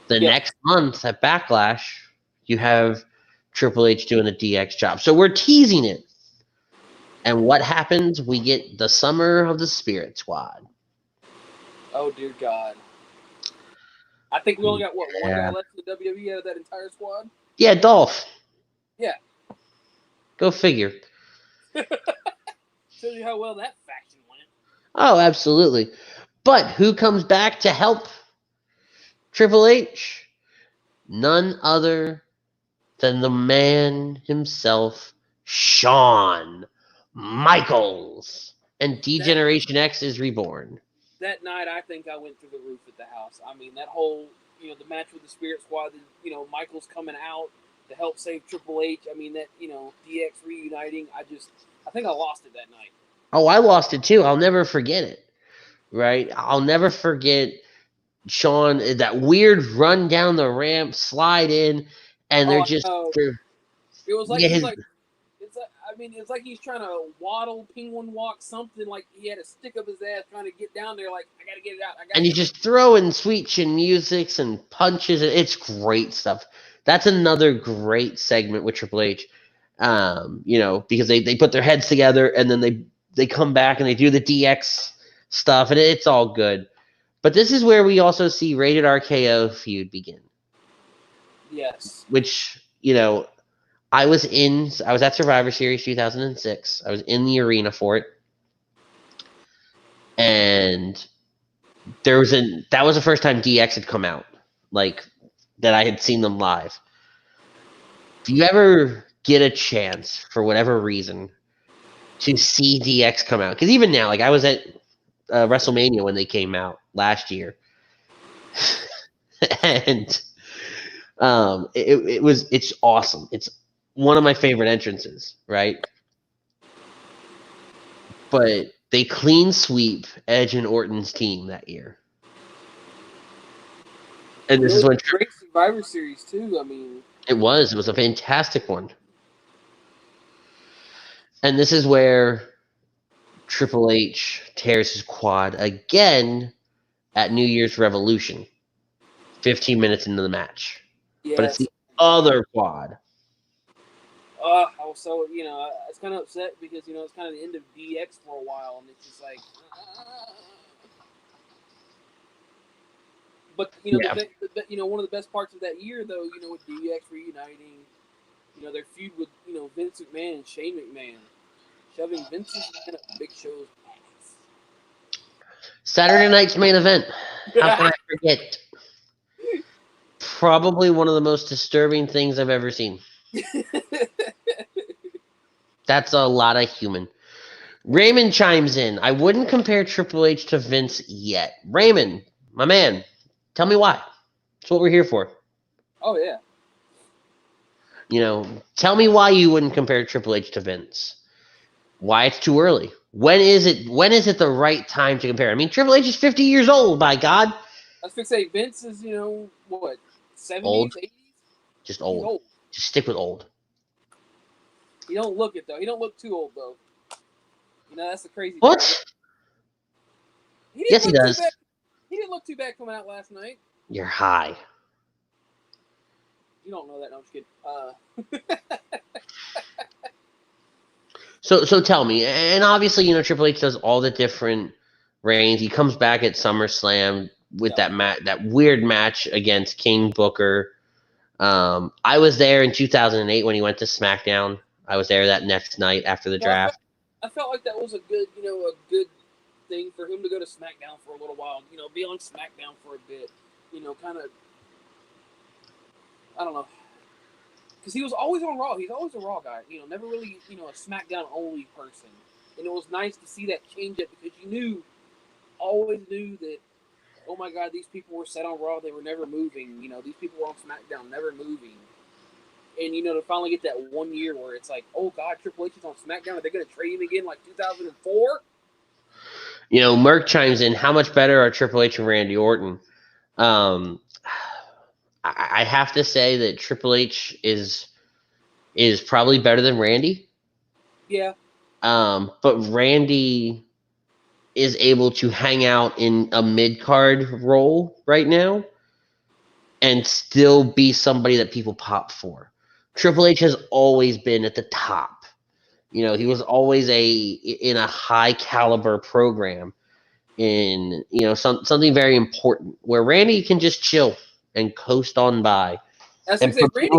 The next month at Backlash, you have Triple H doing a DX chop. So we're teasing it. And what happens? We get the Summer of the Spirit Squad. Oh, dear God. I think we only got, one guy left in the WWE out of that entire squad? Yeah, Dolph. Yeah. Go figure. Shows you how well that faction went. Oh, absolutely. But who comes back to help Triple H? None other than the man himself, Shawn Michaels. And D-Generation X is reborn. That night, I think I went through the roof at the house. I mean, that whole, the match with the Spirit Squad, Michaels coming out to help save Triple H. I mean, that, DX reuniting. I think I lost it that night. Oh, I lost it too. I'll never forget it. Right? I'll never forget Shawn, that weird run down the ramp, slide in, and they're just. It was like it's like he's trying to waddle, penguin walk, something, like he had a stick up his ass trying to get down there, like, I gotta get it out. And he's just throwing sweet chin musics and punches. It's great stuff. That's another great segment with Triple H. Because they put their heads together and then they come back and they do the DX stuff, and it's all good. But this is where we also see Rated RKO feud begin. Yes. Which, I was at Survivor Series 2006. I was in the arena for it. And that was the first time DX had come out, like, that I had seen them live. If you ever get a chance, for whatever reason, to see DX come out, because even now, like, I was at WrestleMania when they came out last year, and it's awesome. It's one of my favorite entrances, right? But they clean sweep Edge and Orton's team that year. And this is when great Survivor Series too. I mean, it was a fantastic one. And this is where Triple H tears his quad again at New Year's Revolution, 15 minutes into the match. Yes. But it's the other quad. So, I was kind of upset because, it's kind of the end of DX for a while, and it's just like... But, one of the best parts of that year, though, with DX reuniting, their feud with, Vince McMahon and Shane McMahon, shoving Vince's man up Big Show's ass. Saturday night's main event. How can I forget? Probably one of the most disturbing things I've ever seen. That's a lot of human. Raymond chimes in. I wouldn't compare Triple H to Vince yet. Raymond, my man, tell me why. That's what we're here for. Oh, yeah. Tell me why you wouldn't compare Triple H to Vince. Why it's too early. When is it the right time to compare? I mean, Triple H is 50 years old, by God. I was going to say, Vince is, what, 70s, Old. 80s? Just He's old. old. Just stick with old. He don't look it, though. He don't look too old, though. That's the crazy What? thing. Yes, he does. He didn't look too bad coming out last night. You're high. You don't know that. No, I'm just kidding. So tell me, and obviously, Triple H does all the different reigns. He comes back at SummerSlam with that weird match against King Booker. I was there in 2008 when he went to SmackDown. I was there that next night after the draft. I felt like that was a good thing for him to go to SmackDown for a little while. Be on SmackDown for a bit. Kind of. I don't know. Because he was always on Raw. He's always a Raw guy. Never really, a SmackDown only person. And it was nice to see that change up because you always knew that, oh my God, these people were set on Raw. They were never moving. These people were on SmackDown, never moving. And, to finally get that 1 year where it's like, oh God, Triple H is on SmackDown. Are they going to trade him again like 2004? Merck chimes in, how much better are Triple H and Randy Orton? I have to say that Triple H is probably better than Randy. Yeah. But Randy is able to hang out in a mid-card role right now and still be somebody that people pop for. Triple H has always been at the top. He was always in a high caliber program in something very important where Randy can just chill and coast on by. As I say, Randy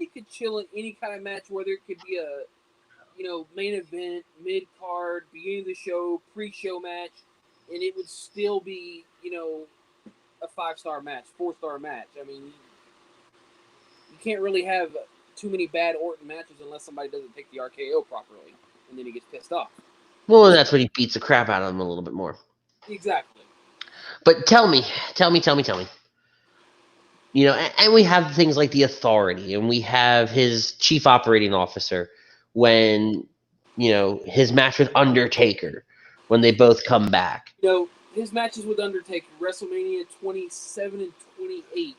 could chill in any kind of match, whether it could be a main event, mid card, beginning of the show, pre-show match, and it would still be a 5-star match, 4-star match. I mean, you can't really have too many bad Orton matches unless somebody doesn't take the RKO properly, and then he gets pissed off. Well, and that's when he beats the crap out of him a little bit more. Exactly. But tell me. And we have things like the Authority, and we have his chief operating officer when, his match with Undertaker, when they both come back. His matches with Undertaker, WrestleMania 27 and 28.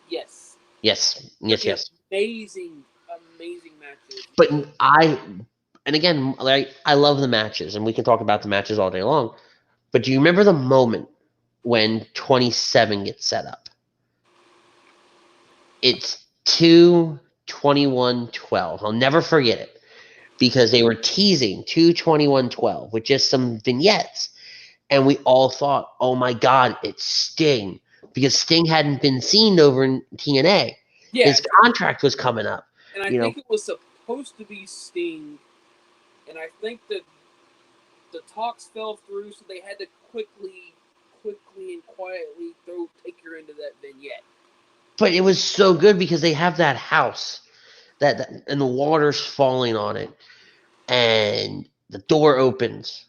Yes. Yes. Amazing matches. But I love the matches, and we can talk about the matches all day long. But do you remember the moment when 27 gets set up? It's 2/21/12. I'll never forget it because they were teasing 2/21/12 with just some vignettes. And we all thought, oh my God, it's Sting. Because Sting hadn't been seen over in TNA. Yeah. His contract was coming up. And I think it was supposed to be Sting. And I think that the talks fell through, so they had to quickly and quietly throw Taker into that vignette. But it was so good because they have that house and the water's falling on it. And the door opens.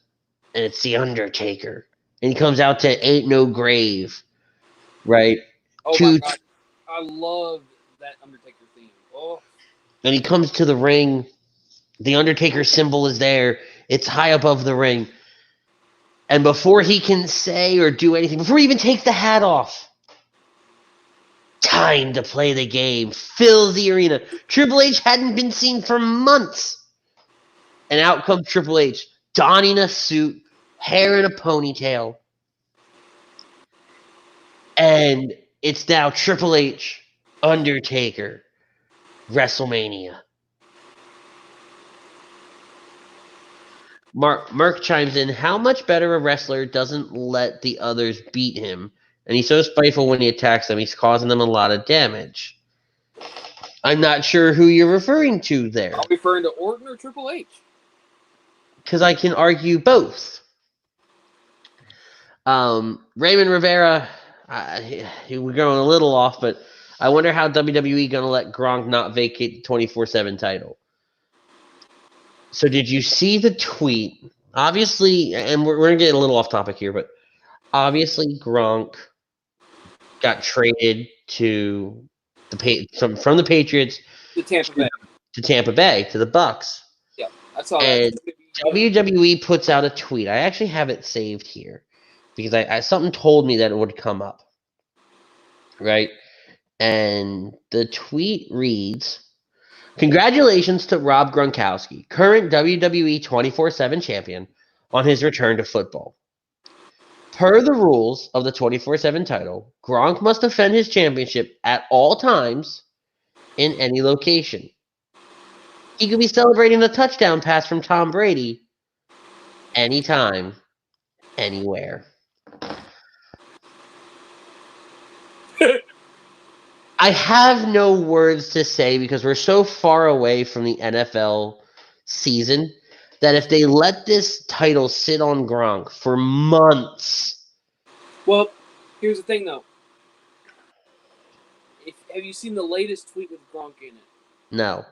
And it's the Undertaker. And he comes out to Ain't No Grave. Right? Oh my God. I love that Undertaker theme. Oh. And he comes to the ring. The Undertaker symbol is there. It's high above the ring. And before he can say or do anything, before he even takes the hat off, time to play the game. Fills the arena. Triple H hadn't been seen for months. And out comes Triple H, donning a suit, hair in a ponytail. And it's now Triple H, Undertaker, WrestleMania. Merck chimes in, how much better a wrestler doesn't let the others beat him? And he's so spiteful when he attacks them, he's causing them a lot of damage. I'm not sure who you're referring to there. I'm referring to Orton or Triple H. Because I can argue both. Raymond Rivera, we're going a little off, but I wonder how WWE going to let Gronk not vacate the 24/7 title. So did you see the tweet? Obviously, and we're going to get a little off topic here, but obviously Gronk got traded to from the Patriots The Tampa Bay. to Tampa Bay to the Bucks. Yeah, I saw And that. WWE puts out a tweet. I actually have it saved here because I something told me that it would come up. Right? And the tweet reads, "Congratulations to Rob Gronkowski, current WWE 24/7 champion, on his return to football. Per the rules of the 24/7 title, Gronk must defend his championship at all times in any location. He could be celebrating a touchdown pass from Tom Brady anytime, anywhere." I have no words to say because we're so far away from the NFL season that if they let this title sit on Gronk for months. Well, here's the thing, though. Have you seen the latest tweet with Gronk in it? No.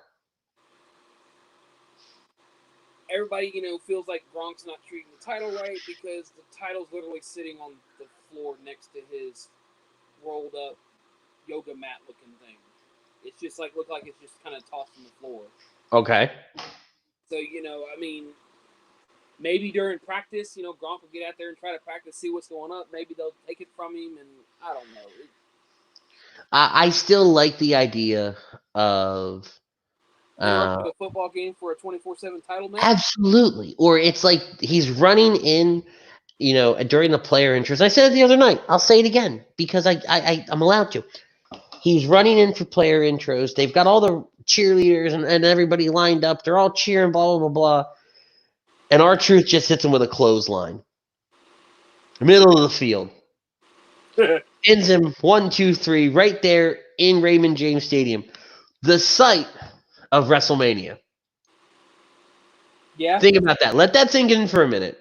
Everybody, feels like Gronk's not treating the title right because the title's literally sitting on the floor next to his rolled up yoga mat looking thing. It's just look like it's just kind of tossed on the floor. Okay. So, maybe during practice, Gronk will get out there and try to practice, see what's going up. Maybe they'll take it from him, and I don't know. I still like the idea of a football game for a 24/7 title match. Absolutely. Or it's like he's running in, during the player intros. I said it the other night. I'll say it again because I'm allowed to. He's running in for player intros. They've got all the cheerleaders and everybody lined up. They're all cheering, blah, blah, blah, blah. And R-Truth just hits him with a clothesline. Middle of the field. Pins him 1, 2, 3 right there in Raymond James Stadium. The site of WrestleMania. Yeah. Think about that. Let that sink in for a minute.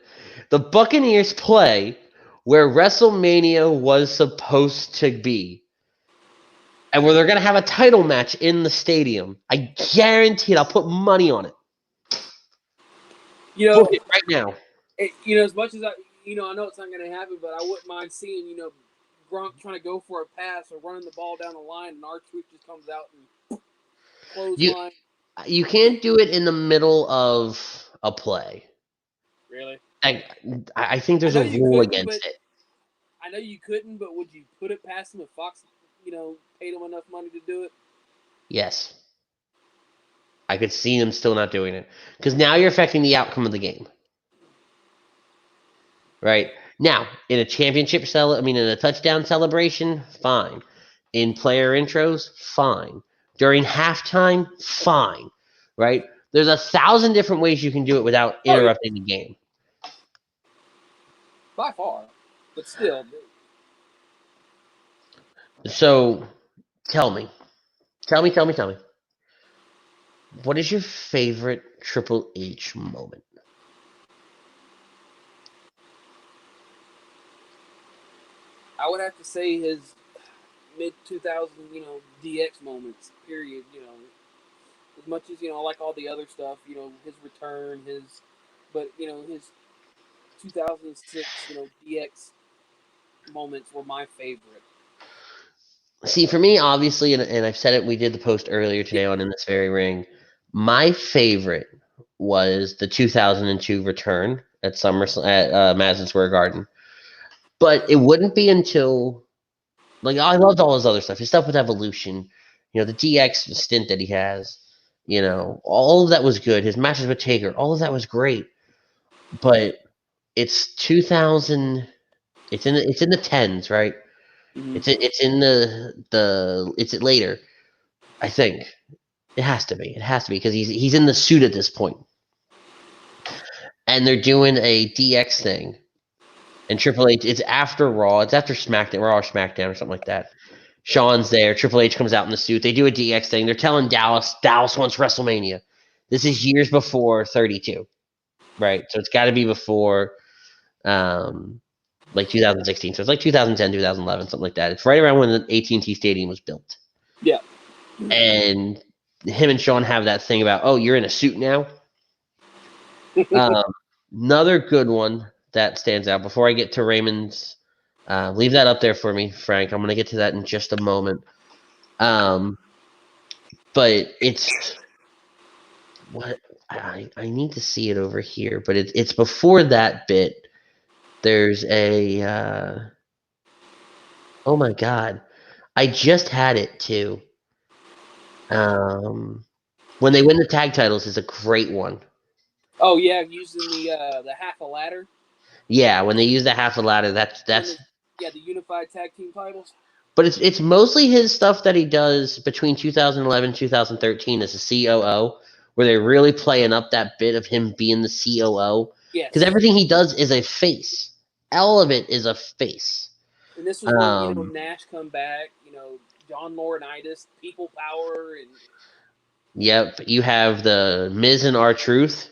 The Buccaneers play where WrestleMania was supposed to be. And where they're going to have a title match in the stadium. I guarantee it. I'll put money on it. Book it right now. As much as I know it's not going to happen, but I wouldn't mind seeing, Gronk trying to go for a pass or running the ball down the line, and R-Truth just comes out and clothesline. You can't do it in the middle of a play. Really? I think there's a rule against it. I know you couldn't, but would you put it past him if Fox, paid him enough money to do it? Yes. I could see them still not doing it. Because now you're affecting the outcome of the game. Right? Now, in a championship in a touchdown celebration, fine. In player intros, fine. During halftime, fine. Right? There's 1,000 different ways you can do it without interrupting the game. By far. But still. So, tell me. What is your favorite Triple H moment? I would have to say his mid-2000, DX moments, period, As much as, I like all the other stuff, his return, his 2006, DX moments were my favorite. See, for me, obviously, and I've said it, we did the post earlier today on In This Very Ring, my favorite was the 2002 return at Madison Square Garden. But it wouldn't be until, I loved all his other stuff. His stuff with Evolution, the DX stint that he has, all of that was good. His matches with Taker, all of that was great. But it's 2000, it's in the 10s, right? Mm-hmm. It's later, I think. It has to be because he's in the suit at this point. And they're doing a DX thing. And Triple H, it's after Raw. It's after SmackDown, Raw or SmackDown or something like that. Sean's there. Triple H comes out in the suit. They do a DX thing. They're telling Dallas wants WrestleMania. This is years before 32, right? So it's got to be before 2016. So it's 2010, 2011, something like that. It's right around when the AT&T Stadium was built. Yeah. And him and Sean have that thing about, oh, you're in a suit now? Another good one that stands out before I get to Raymond's. Leave that up there for me, Frank. I'm going to get to that in just a moment. But it's what I need to see it over here, but it's before that bit. There's a oh my god, I just had it too. When they win the tag titles is a great one. Oh yeah, using the half a ladder. Yeah, when they use the half a ladder, that's the unified tag team titles. But it's mostly his stuff that he does between 2011 and 2013 as a COO, where they're really playing up that bit of him being the COO. Yes. Because everything he does is a face. All of it is a face. And this was when Nash come back, John Laurinaitis, People Power, and yep, you have the Miz and R-Truth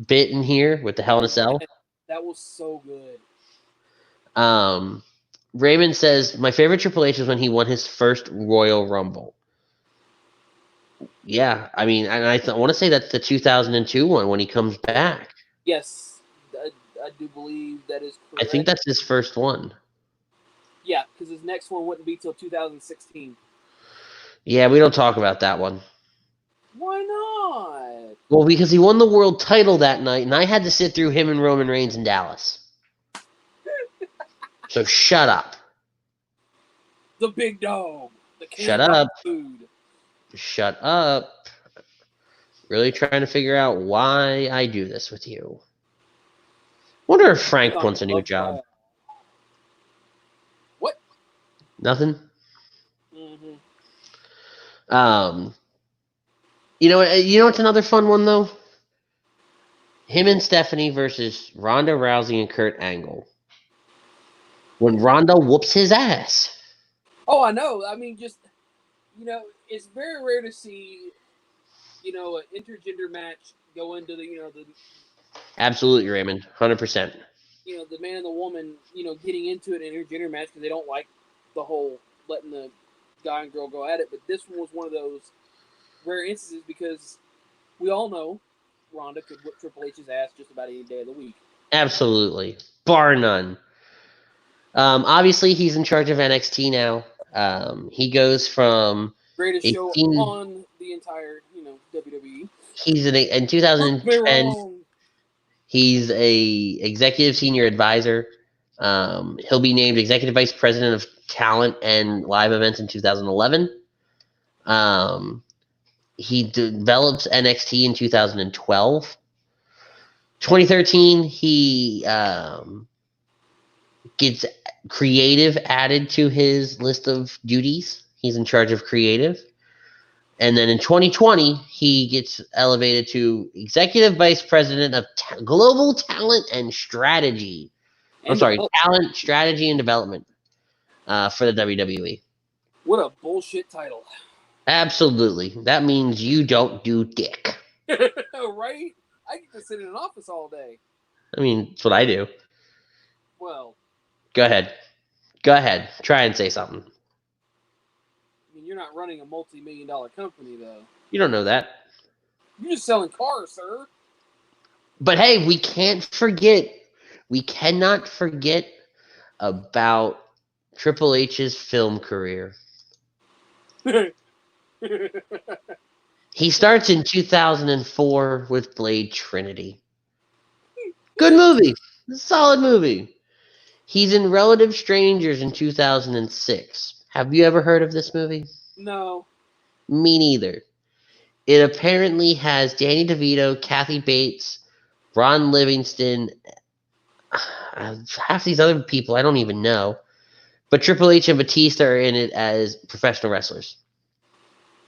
bit in here with the Hell in a Cell. That was so good. Raymond says, my favorite Triple H is when he won his first Royal Rumble. Yeah, I mean, and I want to say that's the 2002 one when he comes back. Yes, I do believe that is correct. I think that's his first one. Yeah, because his next one wouldn't be till 2016. Yeah, we don't talk about that one. Why not? Well, because he won the world title that night, and I had to sit through him and Roman Reigns in Dallas. So shut up. The big dog. The king shut up. Food. Shut up. Really trying to figure out why I do this with you. Wonder if Frank wants a new job. What? Nothing? Mm-hmm. You know what's another fun one, though? Him and Stephanie versus Ronda Rousey and Kurt Angle. When Ronda whoops his ass. Oh, I know. I mean, just, it's very rare to see, an intergender match go into the. Absolutely, Raymond. 100%. The man and the woman, getting into an intergender match because they don't like the whole letting the guy and girl go at it. But this one was one of those rare instances because we all know Ronda could whip Triple H's ass just about any day of the week. Absolutely. Bar none. Obviously, he's in charge of NXT now. He goes from greatest show on the entire, WWE. He's in 2010. He's a executive senior advisor. He'll be named executive vice president of talent and live events in 2011. He develops NXT in 2012. 2013, he gets creative added to his list of duties. He's in charge of creative. And then in 2020, he gets elevated to executive vice president of global talent and strategy. Talent, strategy, and development for the WWE. What a bullshit title. Absolutely. That means you don't do dick. Right? I get to sit in an office all day. I mean, that's what I do. Well. Go ahead. Try and say something. I mean, you're not running a multi-million-dollar company, though. You don't know that. You're just selling cars, sir. But hey, we cannot forget about Triple H's film career. He starts in 2004 with Blade Trinity. Good movie. Solid movie. He's in Relative Strangers in 2006. Have you ever heard of this movie? No. Me neither. It apparently has Danny DeVito, Kathy Bates, Ron Livingston, half these other people I don't even know. But Triple H and Batista are in it as professional wrestlers.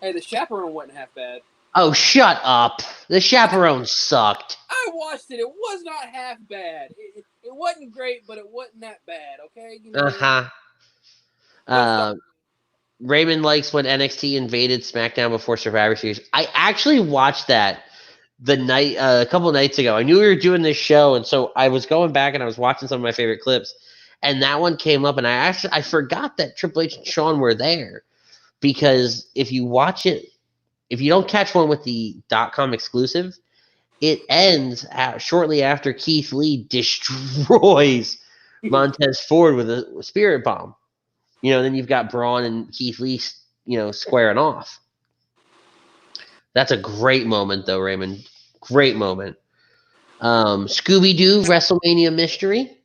Hey, The Chaperone wasn't half bad. Oh, shut up. The Chaperone sucked. I watched it. It was not half bad. It wasn't great, but it wasn't that bad, okay? Raymond likes when NXT invaded SmackDown before Survivor Series. I actually watched that a couple nights ago. I knew we were doing this show, and so I was going back and I was watching some of my favorite clips, and that one came up, and I forgot that Triple H and Shawn were there, because if you watch it, if you don't catch one with the .com exclusive, It ends shortly after Keith Lee destroys Montez Ford with a spirit bomb. Then you've got Braun and Keith Lee, squaring off. That's a great moment, though, Raymond. Great moment. Scooby-Doo WrestleMania Mystery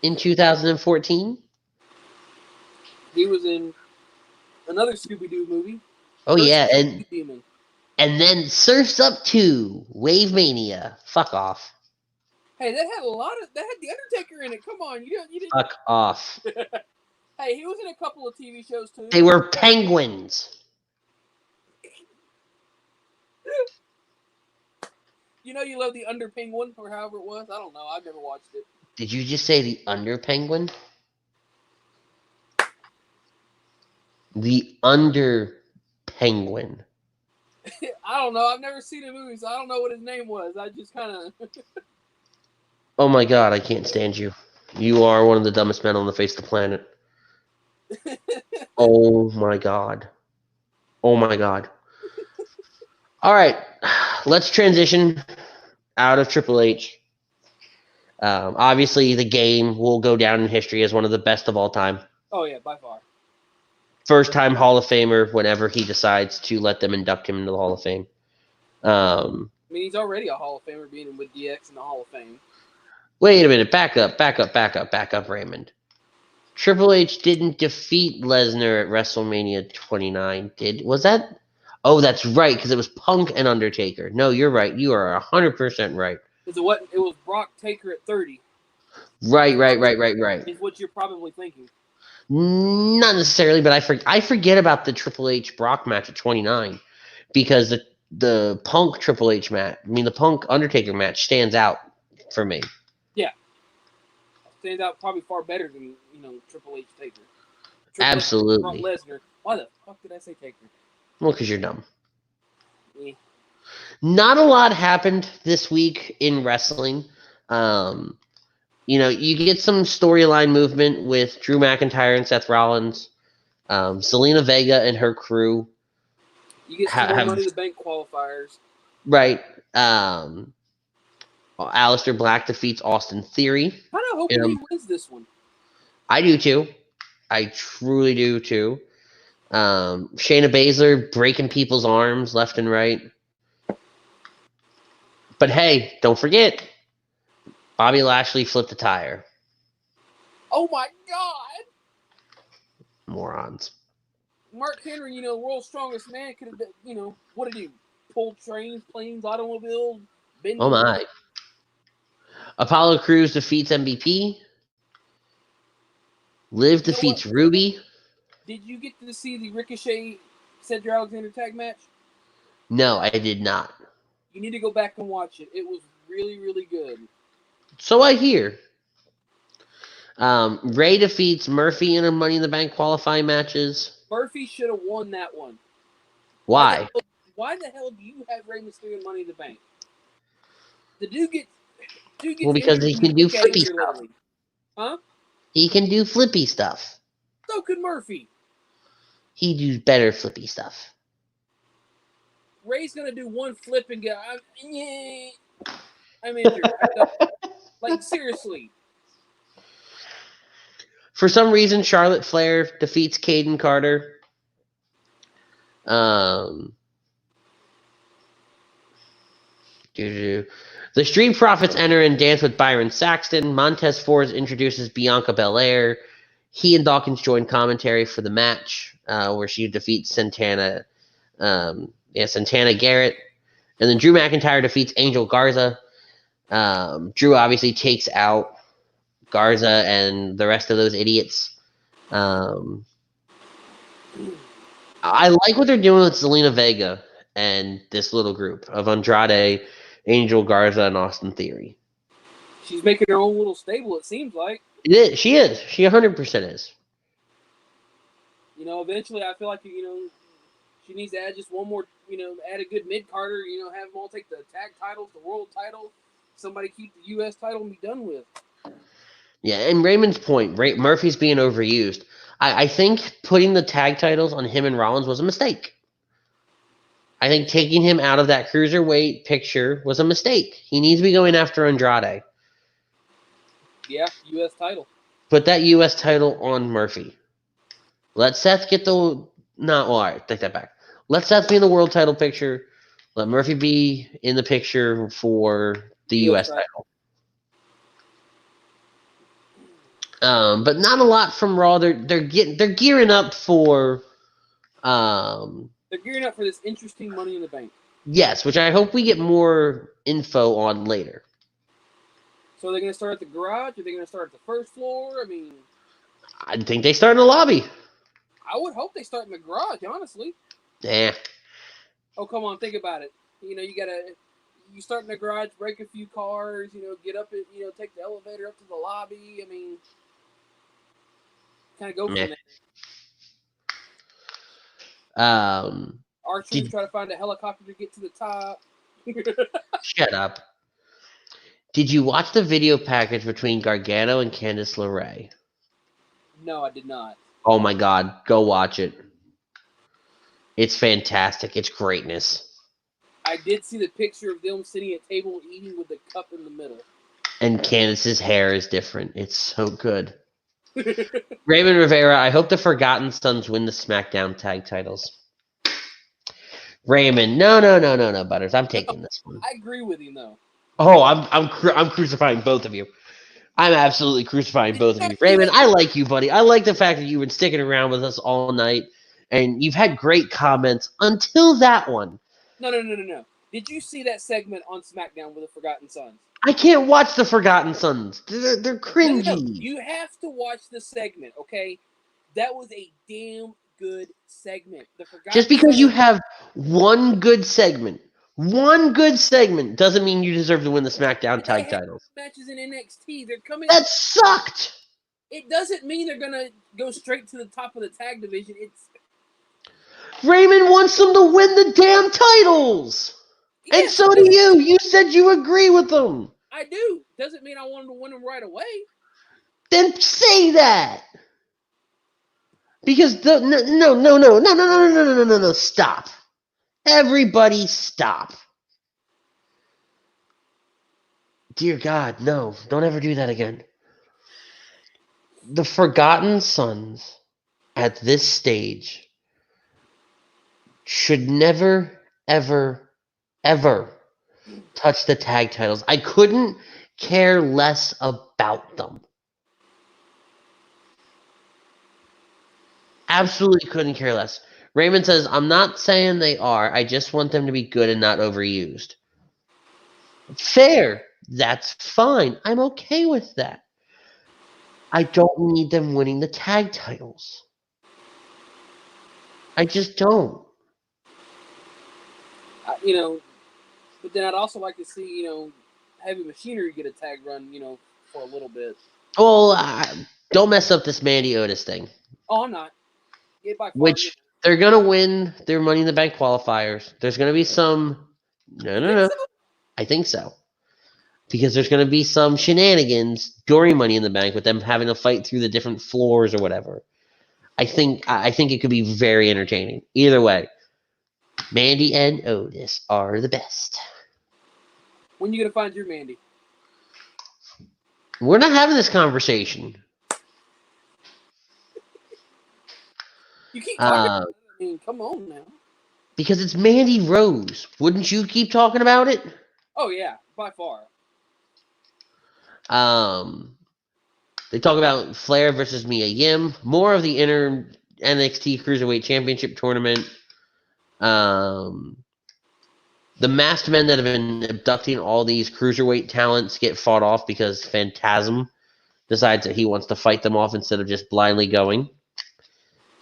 in 2014. He was in another Scooby-Doo movie. Oh, yeah, and then Surf's Up 2, Wave Mania. Fuck off. Hey, that had The Undertaker in it. Come on, you didn't. Fuck off. Hey, he was in a couple of TV shows too. They were penguins. You love the Under Penguin, or however it was. I don't know. I've never watched it. Did you just say the Under Penguin? The Under Penguin. I don't know. I've never seen the movie, so I don't know what his name was. I just kind of... Oh my god, I can't stand you. You are one of the dumbest men on the face of the planet. Oh my god. Oh my god. All right, let's transition out of Triple H. Obviously, the game will go down in history as one of the best of all time. Oh, yeah, by far. First-time Hall of Famer whenever he decides to let them induct him into the Hall of Fame. I mean, he's already a Hall of Famer being with DX in the Hall of Fame. Wait a minute. Back up, Raymond. Triple H didn't defeat Lesnar at WrestleMania 29, was that? Oh, that's right, because it was Punk and Undertaker. No, you're right. You are 100% right. It was Brock Taker at 30. Right. Is what you're probably thinking. Not necessarily, but I forget about the Triple H Brock match at 29 because the Punk Triple H match, the Punk Undertaker match stands out for me. Yeah. Stands out probably far better than, Triple H Taker. Absolutely. Brock Lesnar. Why the fuck did I say Taker? Well, because you're dumb. Yeah. Not a lot happened this week in wrestling. You get some storyline movement with Drew McIntyre and Seth Rollins, Zelina Vega and her crew. You get some more Money in the Bank qualifiers. Right. Aleister Black defeats Austin Theory. I kind of hope he wins this one. I do too. I truly do too. Shayna Baszler breaking people's arms left and right. But hey, don't forget, Bobby Lashley flipped a tire. Oh my God! Morons. Mark Henry, world's strongest man, could have, what did he pull trains, planes, automobiles? Oh my. Apollo Crews defeats MVP. Liv defeats Ruby. Did you get to see the Ricochet Cedric Alexander tag match? No, I did not. You need to go back and watch it. It was really, really good. So I hear. Ray defeats Murphy in a Money in the Bank qualifying matches. Murphy should have won that one. Why? Why the hell do you have Rey Mysterio in Money in the Bank? The dude gets well, because he can do flippy stuff. Huh? He can do flippy stuff. So could Murphy. He do better flippy stuff. Ray's gonna do one flip and go, I'm injured. Like, seriously. For some reason, Charlotte Flair defeats Caden Carter. The Street Profits enter and dance with Byron Saxton. Montez Ford introduces Bianca Belair. He and Dawkins join commentary for the match, where she defeats Santana Garrett. And then Drew McIntyre defeats Angel Garza. Drew obviously takes out Garza and the rest of those idiots. I like what they're doing with Zelina Vega and this little group of Andrade, Angel Garza, and Austin Theory. She's making her own little stable, it seems like. It is. She is. She 100% is. Eventually I feel like, she needs to add just one more, add a good mid-carder, have them all take the tag titles, the world title, somebody keep the U.S. title and be done with. Yeah, and Raymond's point, Murphy's being overused. I think putting the tag titles on him and Rollins was a mistake. I think taking him out of that cruiserweight picture was a mistake. He needs to be going after Andrade. Yeah, U.S. title. Put that U.S. title on Murphy. Let Seth get the... No, well, all right, take that back. Let Seth be in the world title picture. Let Murphy be in the picture for the U.S. title. But not a lot from Raw. They're gearing up for... They're gearing up for this interesting Money in the Bank. Yes, which I hope we get more info on later. So are they going to start at the garage? Are they going to start at the first floor? I mean... I think they start in the lobby. I would hope they start in the garage, honestly. Yeah. Oh, come on, think about it. You start in the garage, break a few cars, get up and, take the elevator up to the lobby. I mean, kind of go from there. Archers try to find a helicopter to get to the top. Shut up. Did you watch the video package between Gargano and Candice LeRae? No, I did not. Oh my God, go watch it. It's fantastic. It's greatness. I did see the picture of them sitting at table eating with the cup in the middle. And Candice's hair is different. It's so good. Raymond Rivera, I hope the Forgotten Sons win the SmackDown tag titles. Raymond, no, Butters. I'm taking this one. I agree with you, though. Oh, I'm crucifying both of you. I'm absolutely crucifying both of you. Raymond, I like you, buddy. I like the fact that you've been sticking around with us all night, and you've had great comments until that one. No. Did you see that segment on SmackDown with the Forgotten Sons? I can't watch the Forgotten Sons. They're cringy. No. You have to watch the segment, okay? That was a damn good segment. Just because you have one good segment doesn't mean you deserve to win the SmackDown tag titles. Matches in NXT, they're coming. That sucked. It doesn't mean they're gonna go straight to the top of the tag division. Raymond wants them to win the damn titles. Yes, and so do you. You said you agree with them. I do. Doesn't mean I want them to win them right away. Then say that. Because no, stop. Everybody stop. Dear God, no. Don't ever do that again. The Forgotten Sons at this stage should never, ever touch the tag titles. I couldn't care less about them. Absolutely couldn't care less. Raymond says, I'm not saying they are. I just want them to be good and not overused. Fair. That's fine. I'm okay with that. I don't need them winning the tag titles. I just don't. But then I'd also like to see, Heavy Machinery get a tag run, for a little bit. Well, don't mess up this Mandy Otis thing. Oh, I'm not. Which they're going to win their Money in the Bank qualifiers. There's going to be some... No. So? I think so. Because there's going to be some shenanigans during Money in the Bank with them having to fight through the different floors or whatever. I think it could be very entertaining. Either way, Mandy and Otis are the best. When are you going to find your Mandy? We're not having this conversation. You keep talking about it. I mean, come on now. Because it's Mandy Rose. Wouldn't you keep talking about it? Oh, yeah. By far. They talk about Flair versus Mia Yim. More of the inner NXT Cruiserweight Championship tournament. The masked men that have been abducting all these Cruiserweight talents get fought off because Phantasm decides that he wants to fight them off instead of just blindly going.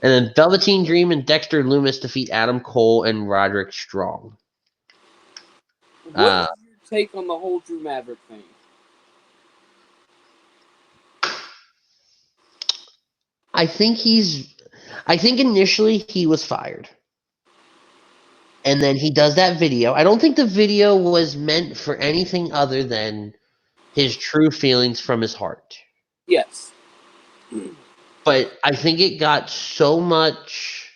And then Velveteen Dream and Dexter Lumis defeat Adam Cole and Roderick Strong. What is your take on the whole Drew Maverick thing? I think initially he was fired. And then he does that video. I don't think the video was meant for anything other than his true feelings from his heart. Yes. But I think it got so much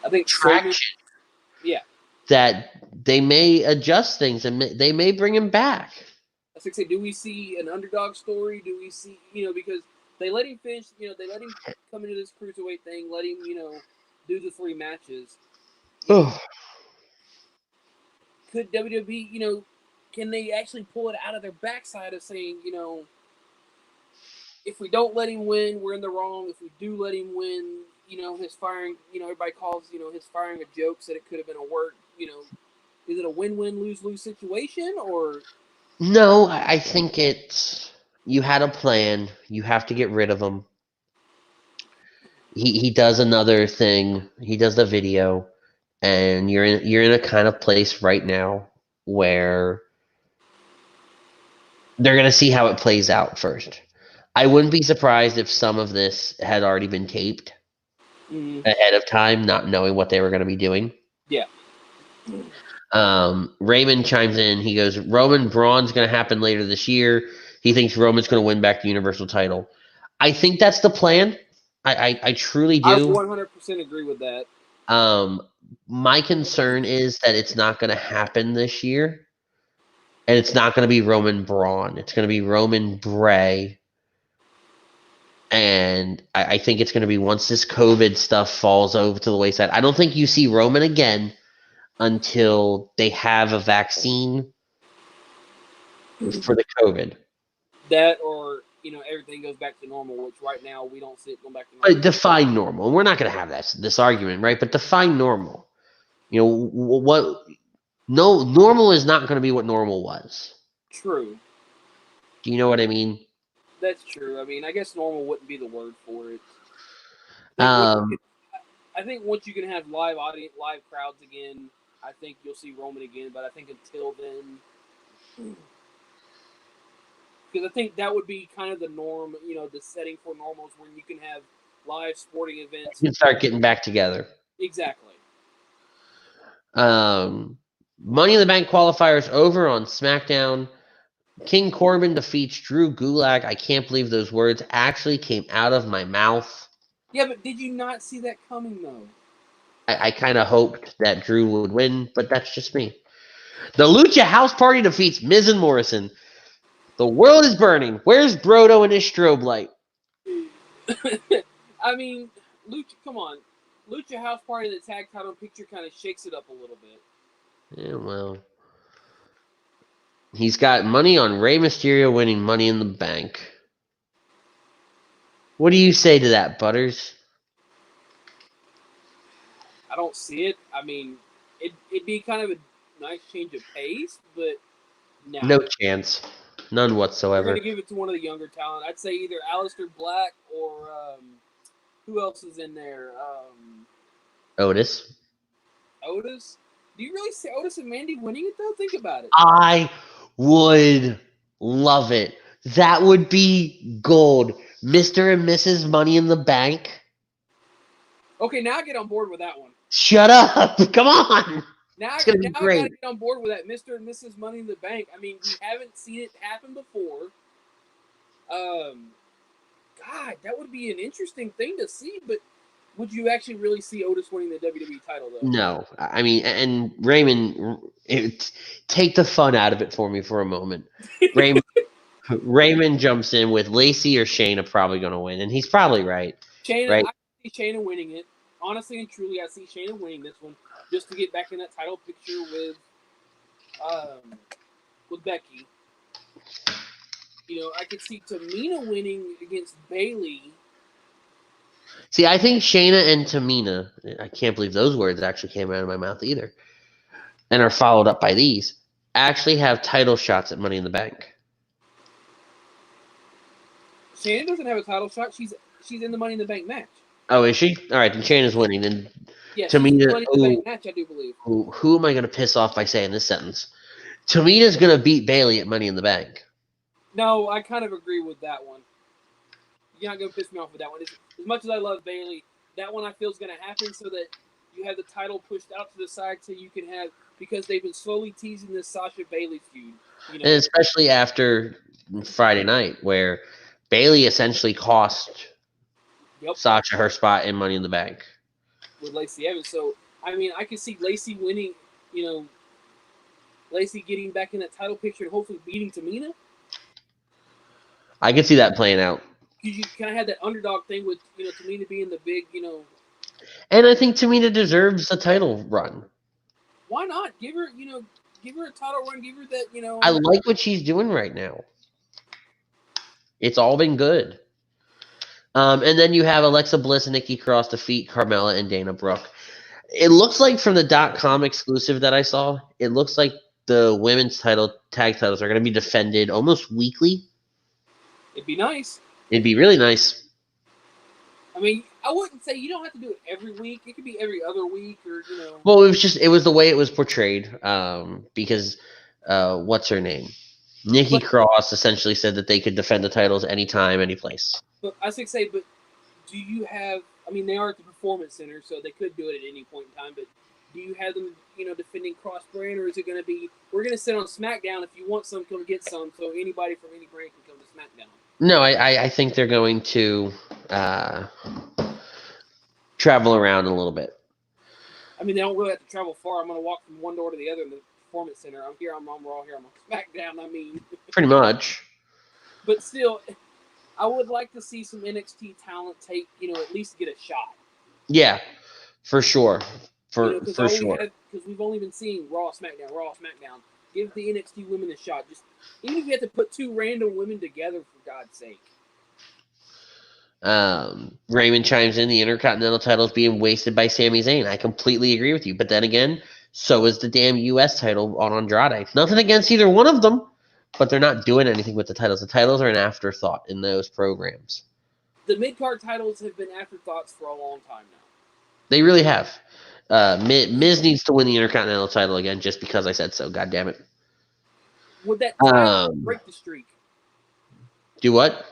I think traction. Yeah. That they may adjust things and they may bring him back. I was say, do we see an underdog story? Do we see, because they let him finish, they let him come into this cruiserweight thing, let him, do the 3 matches. Could WWE, can they actually pull it out of their backside of saying, if we don't let him win, we're in the wrong. If we do let him win, his firing, everybody calls, his firing a joke, said it could have been a work, is it a win-win, lose-lose situation, or? No, I think it's, you had a plan. You have to get rid of him. He does another thing. He does the video, and you're in a kind of place right now where they're gonna see how it plays out first. I wouldn't be surprised if some of this had already been taped ahead of time, not knowing what they were going to be doing. Yeah. Raymond chimes in. He goes, Roman Braun's going to happen later this year. He thinks Roman's going to win back the Universal title. I think that's the plan. I truly do. I 100% agree with that. My concern is that it's not going to happen this year. And it's not going to be Roman Braun. It's going to be Roman Bray. And I think it's going to be once this COVID stuff falls over to the wayside. I don't think you see Roman again until they have a vaccine for the COVID. That or, everything goes back to normal, which right now we don't see it going back to normal. But define normal. We're not going to have this argument, right? But define normal. Normal is not going to be what normal was. True. Do you know what I mean? That's true. I mean, I guess normal wouldn't be the word for it. I think once you can have live crowds again, I think you'll see Roman again. But I think until then, because I think that would be kind of the norm, the setting for normals when you can have live sporting events. You can start getting back together. Exactly. Money in the Bank qualifiers over on SmackDown. King Corbin defeats Drew Gulak. I can't believe those words actually came out of my mouth. Yeah, but did you not see that coming, though? I kind of hoped that Drew would win, but that's just me. The Lucha House Party defeats Miz and Morrison. The world is burning. Where's Brodo and his strobe light? I mean, come on. Lucha House Party, the tag title picture kind of shakes it up a little bit. Yeah, well. He's got money on Rey Mysterio winning Money in the Bank. What do you say to that, Butters? I don't see it. I mean, it'd be kind of a nice change of pace, but no chance. None whatsoever. We're going to give it to one of the younger talent. I'd say either Aleister Black or who else is in there? Otis. Otis? Do you really see Otis and Mandy winning it, though? Think about it. I would love it. That would be gold. Mr. and Mrs. Money in the Bank. Okay, now I get on board with that one. Shut up. Come on. Now I got to get on board with that Mr. and Mrs. Money in the Bank. I mean, we haven't seen it happen before. God, that would be an interesting thing to see, but would you actually really see Otis winning the WWE title, though? No. I mean, and Raymond, take the fun out of it for me for a moment. Raymond jumps in with Lacey or Shayna probably going to win, and he's probably right. Shayna, right? I see Shayna winning it. Honestly and truly, I see Shayna winning this one just to get back in that title picture with Becky. I could see Tamina winning against Bayley. See, I think Shayna and Tamina, I can't believe those words actually came out of my mouth either, and are followed up by these, actually have title shots at Money in the Bank. Shayna doesn't have a title shot. She's in the Money in the Bank match. Oh, is she? All right, then Shayna's winning. And yeah, Tamina, Money in the Bank match, I do believe. Who am I going to piss off by saying this sentence? Tamina's going to beat Bayley at Money in the Bank. No, I kind of agree with that one. You're not going to piss me off with that one. As much as I love Bayley, that one I feel is going to happen so that you have the title pushed out to the side so you can have, because they've been slowly teasing this Sasha Bayley feud. And especially after Friday night, where Bayley essentially cost Sasha her spot in Money in the Bank. with Lacey Evans. So, I mean, I can see Lacey winning, Lacey getting back in that title picture and hopefully beating Tamina. I can see that playing out. Because you kind of had that underdog thing with, Tamina being the big, And I think Tamina deserves a title run. Why not? Give her, give her a title run. Give her that, I like what she's doing right now. It's all been good. And then you have Alexa Bliss and Nikki Cross defeat Carmella and Dana Brooke. It looks like from the .com exclusive that I saw, it looks like the women's tag titles are going to be defended almost weekly. It'd be nice. It'd be really nice. I mean, I wouldn't say you don't have to do it every week. It could be every other week, or Well, it was the way it was portrayed. Because what's her name? Nikki Cross essentially said that they could defend the titles anytime, any place. But I was going to say, but do you have? I mean, they are at the Performance Center, so they could do it at any point in time. But do you have them, defending cross-brand, or is it going to be, we're going to sit on SmackDown. If you want some, come get some. So anybody from any brand can come to SmackDown. No, I think they're going to travel around a little bit. I mean, they don't really have to travel far. I'm going to walk from one door to the other in the Performance Center. I'm here, I'm Raw, here I'm on SmackDown. I mean, pretty much. But still, I would like to see some NXT talent take, at least get a shot. Yeah, for sure. For sure. Because we've only been seeing Raw, SmackDown, Raw, SmackDown. Give the NXT women a shot. Just even if you have to put two random women together, for God's sake. Raymond chimes in, the Intercontinental title is being wasted by Sami Zayn. I completely agree with you. But then again, so is the damn U.S. title on Andrade. Nothing against either one of them, but they're not doing anything with the titles. The titles are an afterthought in those programs. The mid-card titles have been afterthoughts for a long time now. They really have. Miz needs to win the Intercontinental title again just because I said so. God damn it. Would that tie or break the streak? Do what?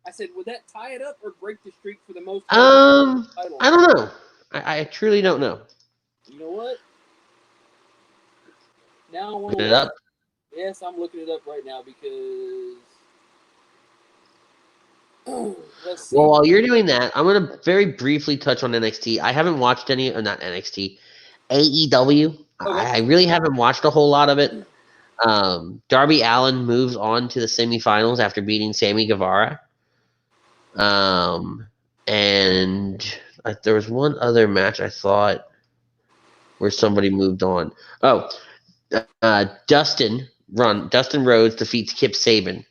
I said, would that tie it up or break the streak for the most? I don't know. I truly don't know. You know what? Now I want to look it up. Yes, I'm looking it up right now because. Let's see. Well, while you're doing that, I'm going to very briefly touch on NXT. I haven't watched any, not NXT, AEW. Okay. I really haven't watched a whole lot of it. Darby Allin moves on to the semifinals after beating Sammy Guevara. And there was one other match I thought where somebody moved on. Oh, Dustin Rhodes defeats Kip Sabian.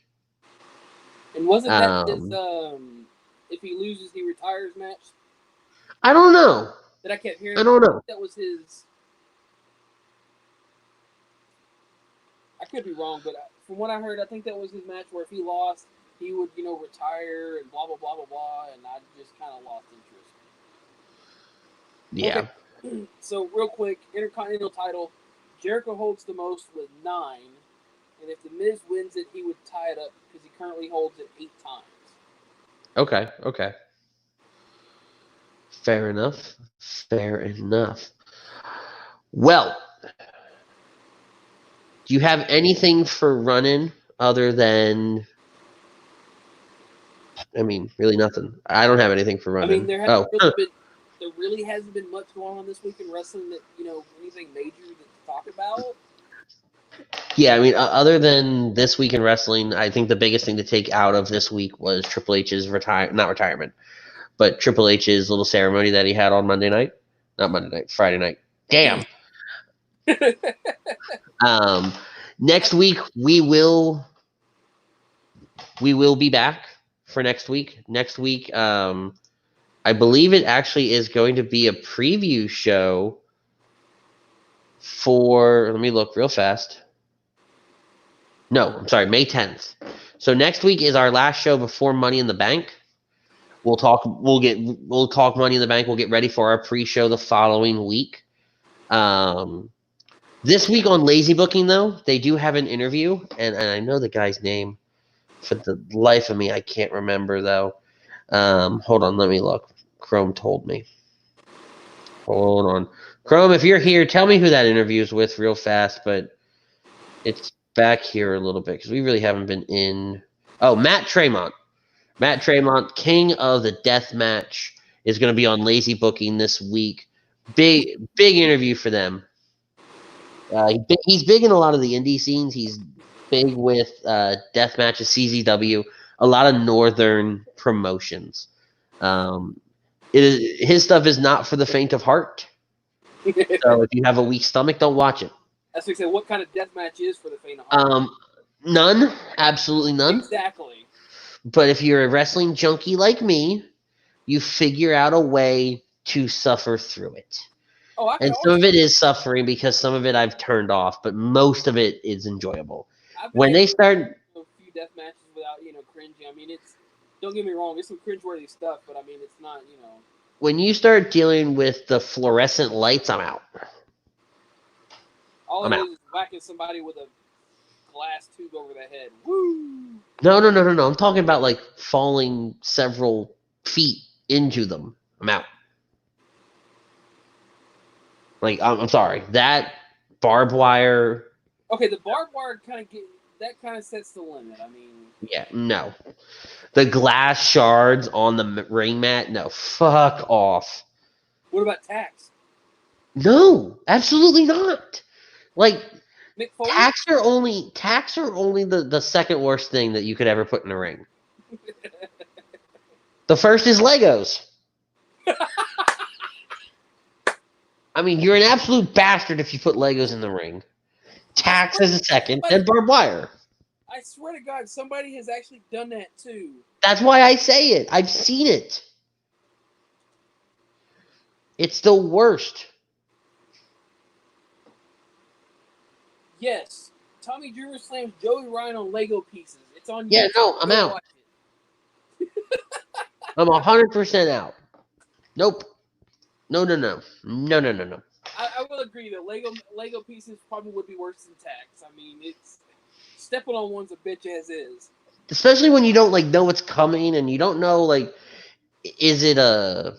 And wasn't that his, if he loses, he retires match? I don't know. That I kept hearing. I don't know. That was his. I could be wrong, but from what I heard, I think that was his match where if he lost, he would, retire and blah, blah, blah, blah, blah, and I just kind of lost interest. Yeah. Okay. So, real quick, Intercontinental title, Jericho holds the most with 9, and if The Miz wins it, he would tie it up because he currently holds it 8 times. Okay. Fair enough. Well, do you have anything for running other than... I mean, really nothing. I don't have anything for running. I mean, there really hasn't been much going on this week in wrestling that, anything major to talk about. Yeah, I mean, other than this week in wrestling, I think the biggest thing to take out of this week was Triple H's Friday little ceremony that he had on Monday night. Not Monday night, Friday night. Damn. Next week we will be back for next week. Next week, I believe it actually is going to be a preview show for, let me look real fast. No, I'm sorry, May 10th. So next week is our last show before Money in the Bank. We'll talk Money in the Bank. We'll get ready for our pre-show the following week. This week on Lazy Booking, though, they do have an interview, and I know the guy's name. For the life of me, I can't remember, though. Hold on, let me look. Chrome told me. Hold on. Chrome, if you're here, tell me who that interview is with real fast, but it's back here a little bit because we really haven't been in. Oh, Matt Tremont. Matt Tremont, king of the death match, is going to be on Lazy Booking this week Big interview for them. He's big in a lot of the indie scenes. He's big with death matches, CZW, a lot of northern promotions. His stuff is not for the faint of heart. So if you have a weak stomach, don't watch it. That's what I said. What kind of death match is for the faint of heart? None, absolutely none. Exactly. But if you're a wrestling junkie like me, you figure out a way to suffer through it. Oh, and some of it is suffering because some of it I've turned off, but most of it is enjoyable. When they start a few death matches without cringing, I mean, it's, don't get me wrong, it's some cringeworthy stuff, but I mean, it's not When you start dealing with the fluorescent lights, I'm out. All it is whacking somebody with a glass tube over the head. Woo! No. I'm talking about like falling several feet into them. I'm out. Like, I'm sorry. That barbed wire. Okay, the barbed wire kind of sets the limit. I mean. Yeah, no. The glass shards on the ring mat, no. Fuck off. What about tacks? No, absolutely not. Like, Mick Foley? Tacks are only the second worst thing that you could ever put in a ring. The first is Legos. I mean, you're an absolute bastard if you put Legos in the ring. Tacks is a second, and barbed wire. I swear to God, somebody has actually done that too. That's why I say it. I've seen it. It's the worst. Yes, Tommy Dreamer slams Joey Ryan on Lego pieces. It's on. Yeah, YouTube. no, I'm out. I'm 100% out. Nope. No. I will agree that Lego pieces probably would be worse than tacks. I mean, it's stepping on one's a bitch as is. Especially when you don't like know what's coming and you don't know like, is it a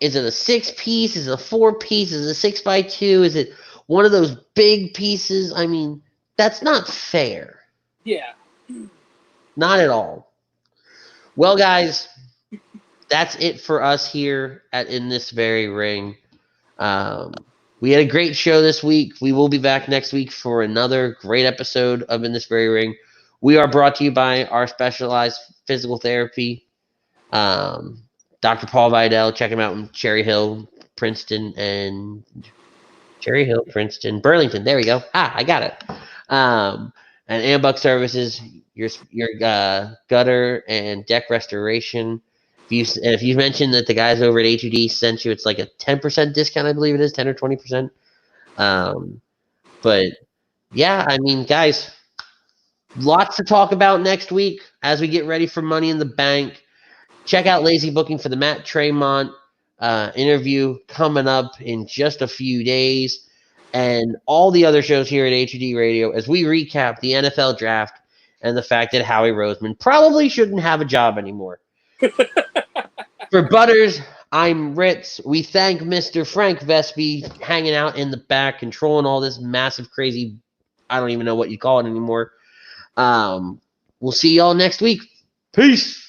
6-piece? Is it a 4-piece? Is it a 6x2? Is it one of those big pieces? I mean, that's not fair. Yeah. Not at all. Well, guys, that's it for us here In This Very Ring. We had a great show this week. We will be back next week for another great episode of In This Very Ring. We are brought to you by our specialized physical therapy, Dr. Paul Vidal. Check him out in Cherry Hill, Burlington. There we go. I got it. And Ambuck Services, your gutter and deck restoration. If you mentioned that the guys over at HUD sent you, it's like a 10% discount, I believe it is, 10 or 20%. But yeah, I mean, guys, lots to talk about next week as we get ready for Money in the Bank. Check out Lazy Booking for the Matt Tremont interview coming up in just a few days, and all the other shows here at HUD Radio as we recap the NFL draft and the fact that Howie Roseman probably shouldn't have a job anymore. For Butters, I'm Ritz. We thank Mr. Frank Vespi hanging out in the back, controlling all this massive, crazy, I don't even know what you call it anymore. We'll see y'all next week. Peace.